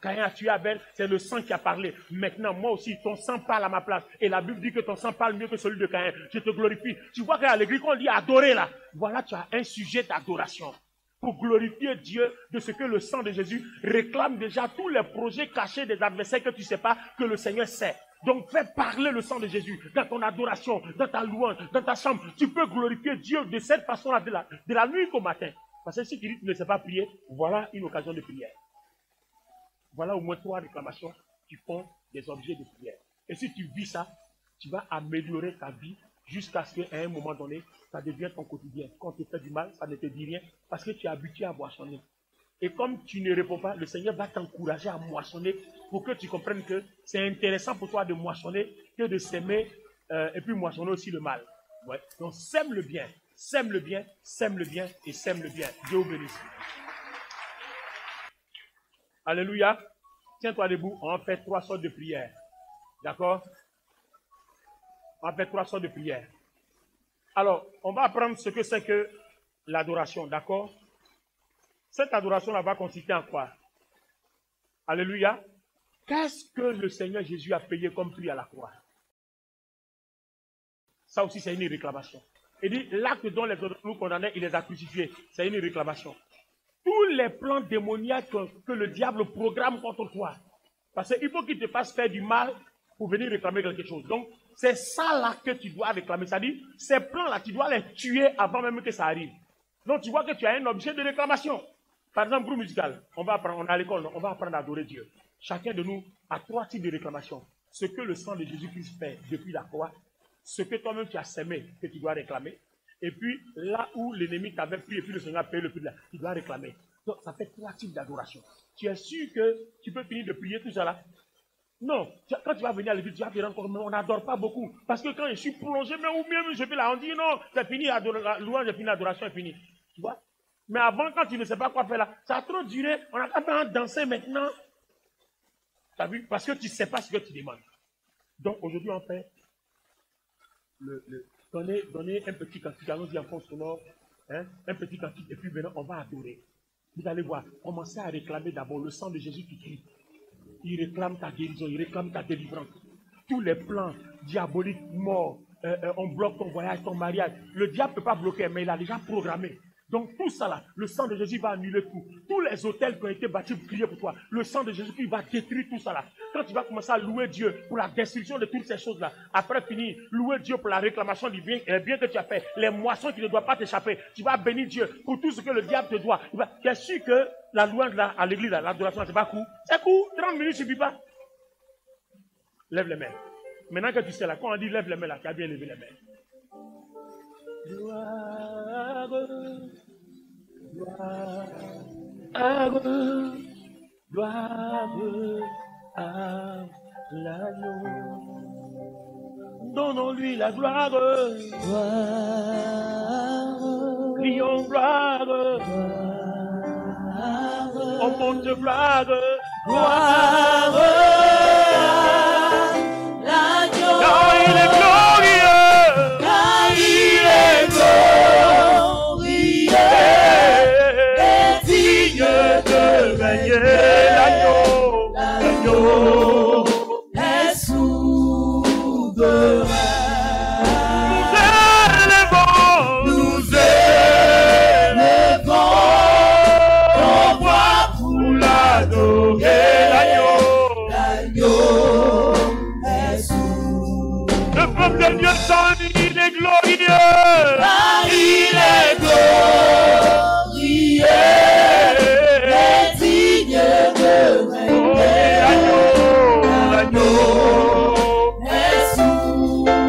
Caïn a tué Abel, c'est le sang qui a parlé. Maintenant, moi aussi, ton sang parle à ma place. Et la Bible dit que ton sang parle mieux que celui de Caïn. Je te glorifie. Tu vois qu'à l'église, quand on dit adorer là, voilà, tu as un sujet d'adoration. Pour glorifier Dieu de ce que le sang de Jésus réclame déjà tous les projets cachés des adversaires que tu ne sais pas, que le Seigneur sait. Donc fais parler le sang de Jésus dans ton adoration, dans ta louange, dans ta chambre. Tu peux glorifier Dieu de cette façon-là, de la nuit au matin. Parce que si tu dis que tu ne sais pas prier, voilà une occasion de prière. Voilà au moins 3 réclamations qui font des objets de prière. Et si tu vis ça, tu vas améliorer ta vie jusqu'à ce qu'à un moment donné, ça devienne ton quotidien. Quand tu fais du mal, ça ne te dit rien parce que tu es habitué à moissonner. Et comme tu ne réponds pas, le Seigneur va t'encourager à moissonner pour que tu comprennes que c'est intéressant pour toi de moissonner que de s'aimer et puis moissonner aussi le mal. Ouais. Donc sème le bien, sème le bien, sème le bien et sème le bien. Dieu vous bénisse. Alléluia. Tiens-toi debout, on va faire 3 sortes de prières. D'accord? On va faire 3 sortes de prières. Alors, on va apprendre ce que c'est que l'adoration, d'accord? Cette adoration-là va consister en quoi? Alléluia. Qu'est-ce que le Seigneur Jésus a payé comme prix à la croix? Ça aussi, c'est une réclamation. Il dit, l'acte dont les autres nous condamnaient, il les a crucifiés. C'est une réclamation. Tous les plans démoniaques que le diable programme contre toi. Parce qu'il faut qu'il te fasse faire du mal pour venir réclamer quelque chose. Donc, c'est ça là que tu dois réclamer. C'est-à-dire, ces plans-là, tu dois les tuer avant même que ça arrive. Donc, tu vois que tu as un objet de réclamation. Par exemple, groupe musical, on est à l'école, on va apprendre à adorer Dieu. Chacun de nous a 3 types de réclamations. Ce que le sang de Jésus-Christ fait depuis la croix, ce que toi-même tu as sémé, que tu dois réclamer, et puis là où l'ennemi t'avait pris, et puis le Seigneur a payé le prix, tu dois réclamer. Donc, ça fait 3 types d'adoration. Tu es sûr que tu peux finir de prier tout ça là? Non, quand tu vas venir à l'église, tu vas te rendre compte, mais on n'adore pas beaucoup. Parce que quand je suis plongé, mais ou bien je fais là, on dit non, c'est fini, la louange est finie, l'adoration est finie. Tu vois? Mais avant, quand tu ne sais pas quoi faire là, ça a trop duré, on a pas fait danser maintenant. Tu as vu? Parce que tu ne sais pas ce que tu demandes. Donc aujourd'hui, on fait donner un petit cantique, allons-y en fond sonore, hein, un petit cantique, et puis maintenant, on va adorer. Vous allez voir, commencez à réclamer d'abord le sang de Jésus qui crie. Il réclame ta guérison, il réclame ta délivrance. Tous les plans diaboliques, morts, on bloque ton voyage, ton mariage. Le diable ne peut pas bloquer, mais il a déjà programmé. Donc tout ça là, le sang de Jésus va annuler tout. Tous les hôtels qui ont été bâtis pour prier pour toi, le sang de Jésus va détruire tout ça là. Quand tu vas commencer à louer Dieu pour la destruction de toutes ces choses là, après finir, louer Dieu pour la réclamation du bien, bien que tu as fait, les moissons qui ne doivent pas t'échapper, tu vas bénir Dieu pour tout ce que le diable te doit. Tu es sûr que la louange là, à l'église, l'adoration, c'est pas court. C'est court, 30 minutes, suffit pas. Lève les mains. Maintenant que tu sais là, quand on dit lève les mains là, tu as bien levé les mains. Gloire, gloire, gloire à l'agneau. Donnons-lui la gloire, gloire. Crions gloire, on monte gloire, gloire. L'agneau. Car il est glorieux, car il est glorieux, et digne de régner. L'agneau est souverain. Nous élevons nos voix pour l'adorer. L'agneau est souverain. Le peuple de Dieu s'en dit, il est glorieux. Ah, il est glorieux, et digne de régner. L'agneau est souverain.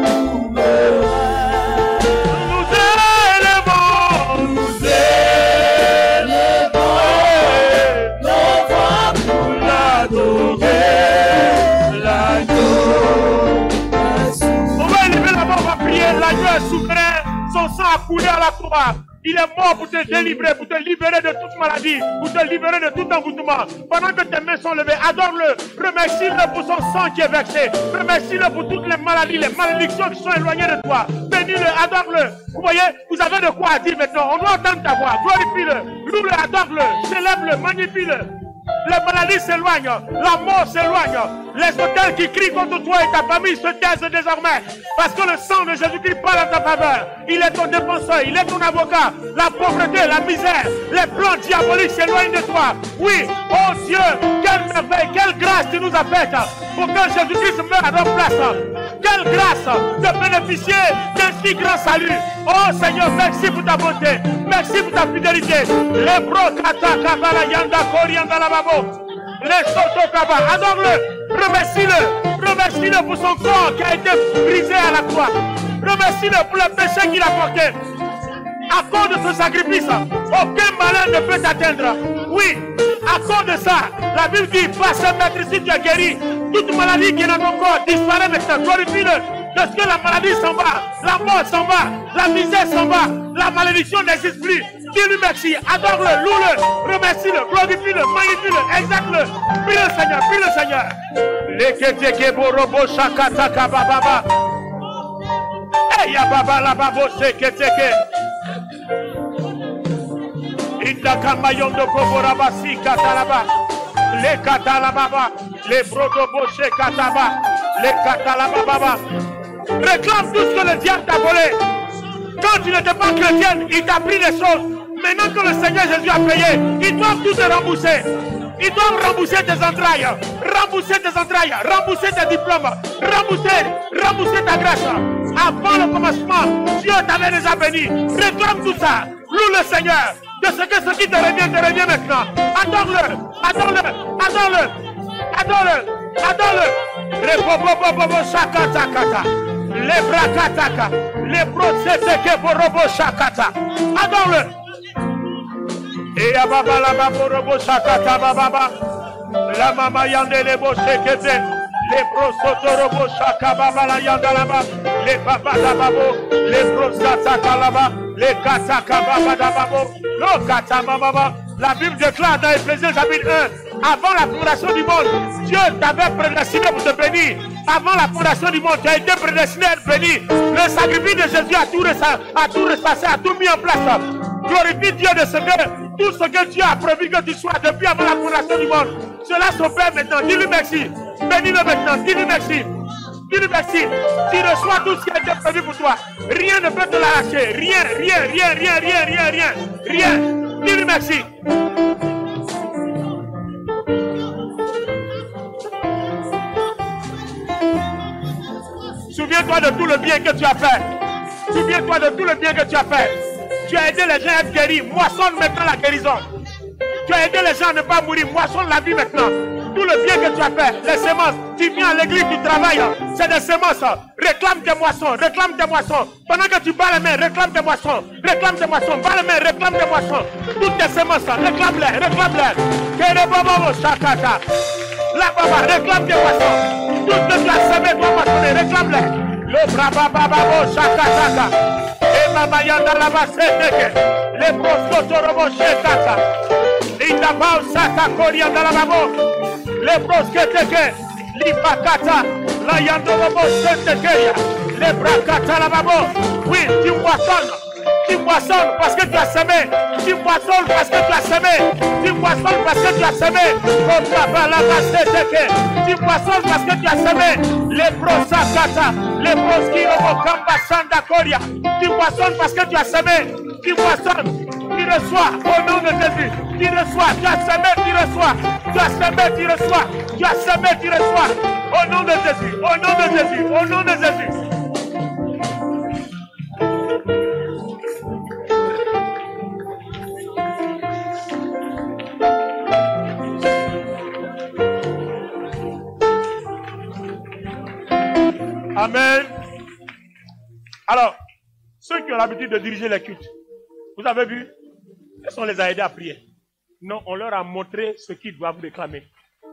Nous élevons nos voix pour l'adorer. L'agneau est souverain. On va élever la main, on va prier. L'agneau est souverain. Son sang a coulé à la croix. Il est mort pour te délivrer, pour te libérer de toute maladie, pour te libérer de tout envoûtement. Pendant que tes mains sont levées, adore-le. Remercie-le pour son sang qui est versé. Remercie-le pour toutes les maladies, les malédictions qui sont éloignées de toi. Bénis-le, adore-le. Vous voyez, vous avez de quoi dire maintenant. On doit entendre ta voix. Glorifie-le, loue-le, adore-le, célèbre-le, magnifie-le. Les maladies s'éloignent, la mort s'éloigne. Les hôtels qui crient contre toi et ta famille se taisent désormais. Parce que le sang de Jésus-Christ parle en ta faveur. Il est ton défenseur, il est ton avocat. La pauvreté, la misère, les plans diaboliques s'éloignent de toi. Oui, oh Dieu, quelle merveille, quelle grâce tu nous as faite pour que Jésus-Christ meure à notre place. Quelle grâce de bénéficier d'un si grand salut. Oh Seigneur, merci pour ta bonté. Merci pour ta fidélité. Les brokata kabala yanda korianda la babo. Les soto kaba. Adore-le. Remercie-le. Remercie-le pour son corps qui a été brisé à la croix. Remercie-le pour le péché qu'il a porté. À cause de ce sacrifice, aucun malheur ne peut t'atteindre. Oui, à cause de ça, la Bible dit, passe maître si tu es guéri. Toute maladie qui est dans ton corps disparaît maintenant. Glorifie-le. Parce que la maladie s'en va, la mort s'en va, la misère s'en va, la malédiction n'existe plus. Dis-lui merci, adore-le, loue-le, remercie-le, glorifie-le, magnifie-le, exalte-le. Prie le Seigneur, prie le Seigneur. Leketeke borobo shakataka bababa. Eya baba la babo seketeke. Indaka mayondo koborabasi katalaba. Le katalababa, le brodobo shekataba, le katalababa. Réclame tout ce que le diable t'a volé. Quand tu n'étais pas chrétienne, il t'a pris des choses. Maintenant que le Seigneur Jésus a payé, ils doivent tout te rembourser. Ils doivent rembourser tes entrailles, rembourser tes entrailles, rembourser tes diplômes, rembourser ta grâce. Avant le commencement, Dieu t'avait déjà béni. Réclame tout ça. Loue le Seigneur. De ce qui te revient maintenant. Adore-le, adore-le, adore-le, adore-le, adore-le. Les bobo shakatakata, les brakataka, les procédés borobo shakata. Adore-le. Et ababa la babo robo shakata bababa. La mama yande les boshekete. les brosotorobo shakababa la yandalaba, les babadababo, les brosasakalaba, les katakababa dababo, le katamababa. La Bible déclare dans Éphésiens chapitre 1, avant la fondation du monde, Dieu t'avait prédestiné pour te bénir. Avant la fondation du monde, tu as été prédestiné à être béni. Le sacrifice de Jésus a tout ressassé, a tout mis en place. Glorifie Dieu de ce que tout ce que Dieu a prévu que tu sois depuis avant la fondation du monde. Cela s'opère maintenant. Dis-lui merci. Bénis-le maintenant. Dis-lui merci. Dis-lui merci. Tu reçois tout ce qui a été prévu pour toi. Rien ne peut te l'arracher. Rien. Dis-lui merci. Souviens-toi de tout le bien que tu as fait. Souviens-toi de tout le bien que tu as fait. Tu as aidé les gens à être guéris. Moissonne maintenant la guérison. Tu as aidé les gens à ne pas mourir. Moissonne la vie maintenant. Tout le bien que tu as fait. Les semences. Tu viens à l'église, tu travailles. C'est des semences. Réclame tes moissons. Réclame tes moissons. Pendant que tu bats les mains, réclame tes moissons. Réclame tes moissons. Bats les mains, réclame tes moissons. Toutes tes semences. Réclame-les. Réclame-les. La baba, réclame tes moissons. Tout ce que tu as semé doit moissonner. Réclame-les. Le brabababo, shakataka. Et mama yanda la baseteke. Les proskotorobo shekata. Indabao saka korianda la babo. Les prosketeke. Lipakata. La yandorobo setekeya. Les brakata la babo. Oui, tu moissonnes. Tu moissonnes parce que tu as semé. Tu moissonnes parce que tu as semé. Tu moissonnes parce que tu as semé. Tu moissonnes parce que tu as semé. Les prosakata, les proskiroko kamba sanda koria. Tu moissonnes parce que tu as semé. Tu moissonnes. Tu reçois au nom de Jésus. Tu reçois. Tu as semé, tu reçois. Tu as semé, tu reçois. Tu as semé, tu reçois. Au nom de Jésus. Au nom de Jésus. Au nom de Jésus. Amen. Alors, ceux qui ont l'habitude de diriger les cultes, vous avez vu, est-ce qu'on les a aidés à prier? Non, on leur a montré ce qu'ils doivent réclamer.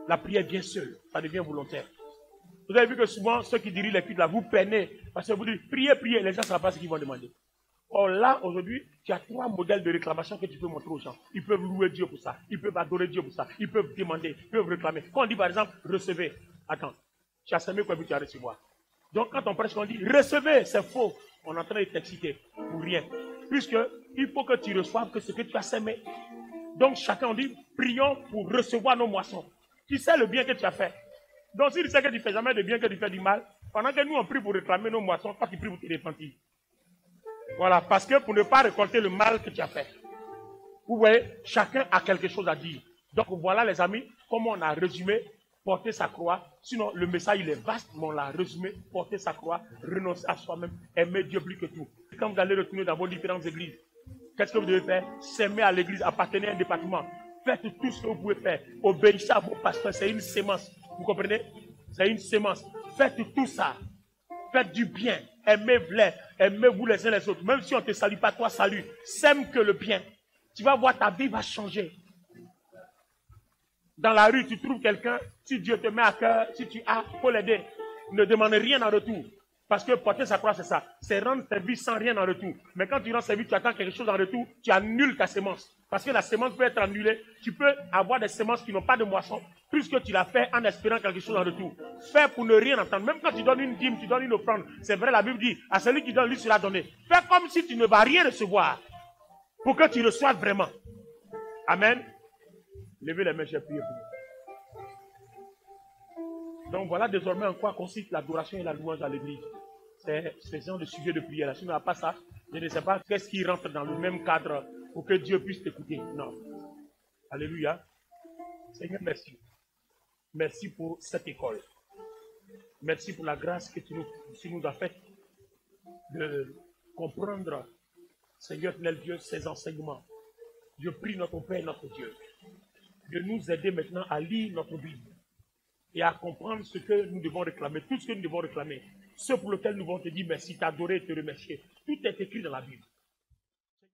La prière vient seule, ça devient volontaire. Vous avez vu que souvent, ceux qui dirigent les cultes, là, vous peinez, parce que vous dites, priez, priez, les gens ne savent pas ce qu'ils vont demander. Or là, aujourd'hui, tu as 3 modèles de réclamation que tu peux montrer aux gens. Ils peuvent louer Dieu pour ça, ils peuvent adorer Dieu pour ça, ils peuvent demander, ils peuvent réclamer. Quand on dit par exemple, recevez, attends, tu as semé quoi, tu as recevoir. Donc quand on prêche, on dit, recevez, c'est faux. On est en train de t'exciter pour rien. Puisque il faut que tu reçoives que ce que tu as semé. Donc chacun, on dit, prions pour recevoir nos moissons. Tu sais le bien que tu as fait. Donc si tu sais que tu ne fais jamais de bien, que tu fais du mal, pendant que nous on prie pour réclamer nos moissons, toi tu pries pour te repentir. Voilà, parce que pour ne pas récolter le mal que tu as fait. Vous voyez, chacun a quelque chose à dire. Donc voilà les amis, comment on a résumé, porter sa croix. Sinon le message il est vaste, mais on l'a résumé, porter sa croix, renoncer à soi-même, aimer Dieu plus que tout. Quand vous allez retourner dans vos différentes églises, qu'est-ce que vous devez faire? S'aimer à l'église, appartenir à un département. Faites tout ce que vous pouvez faire. Obéissez à vos pasteurs, c'est une sémence. Vous comprenez? C'est une sémence. Faites tout ça. Faites du bien. Aimez-vous les uns les autres. Même si on ne te salue pas, toi salue. Sème que le bien. Tu vas voir, ta vie va changer. Dans la rue, tu trouves quelqu'un, si Dieu te met à cœur, si tu as, il faut l'aider. Ne demande rien en retour. Parce que porter sa croix, c'est ça. C'est rendre service sans rien en retour. Mais quand tu rends service, tu attends quelque chose en retour, tu annules ta sémence. Parce que la sémence peut être annulée. Tu peux avoir des sémences qui n'ont pas de moisson, puisque tu l'as fait en espérant quelque chose en retour. Fais pour ne rien entendre. Même quand tu donnes une dîme, tu donnes une offrande. C'est vrai, la Bible dit, à celui qui donne, lui sera donné. Fais comme si tu ne vas rien recevoir, pour que tu reçoives vraiment. Amen. Levez les mains, j'ai prié pour vous. Donc voilà désormais en quoi consiste l'adoration et la louange à l'église. C'est ce genre de sujet de prière. Si on n'a pas ça, je ne sais pas qu'est-ce qui rentre dans le même cadre pour que Dieu puisse t'écouter. Non. Alléluia. Seigneur, merci. Merci pour cette école. Merci pour la grâce que tu nous as faite de comprendre, Seigneur, Dieu, ces enseignements. Je prie notre Père et notre Dieu de nous aider maintenant à lire notre Bible et à comprendre ce que nous devons réclamer, tout ce que nous devons réclamer, ce pour lequel nous devons te dire merci, t'adorer et te remercier. Tout est écrit dans la Bible.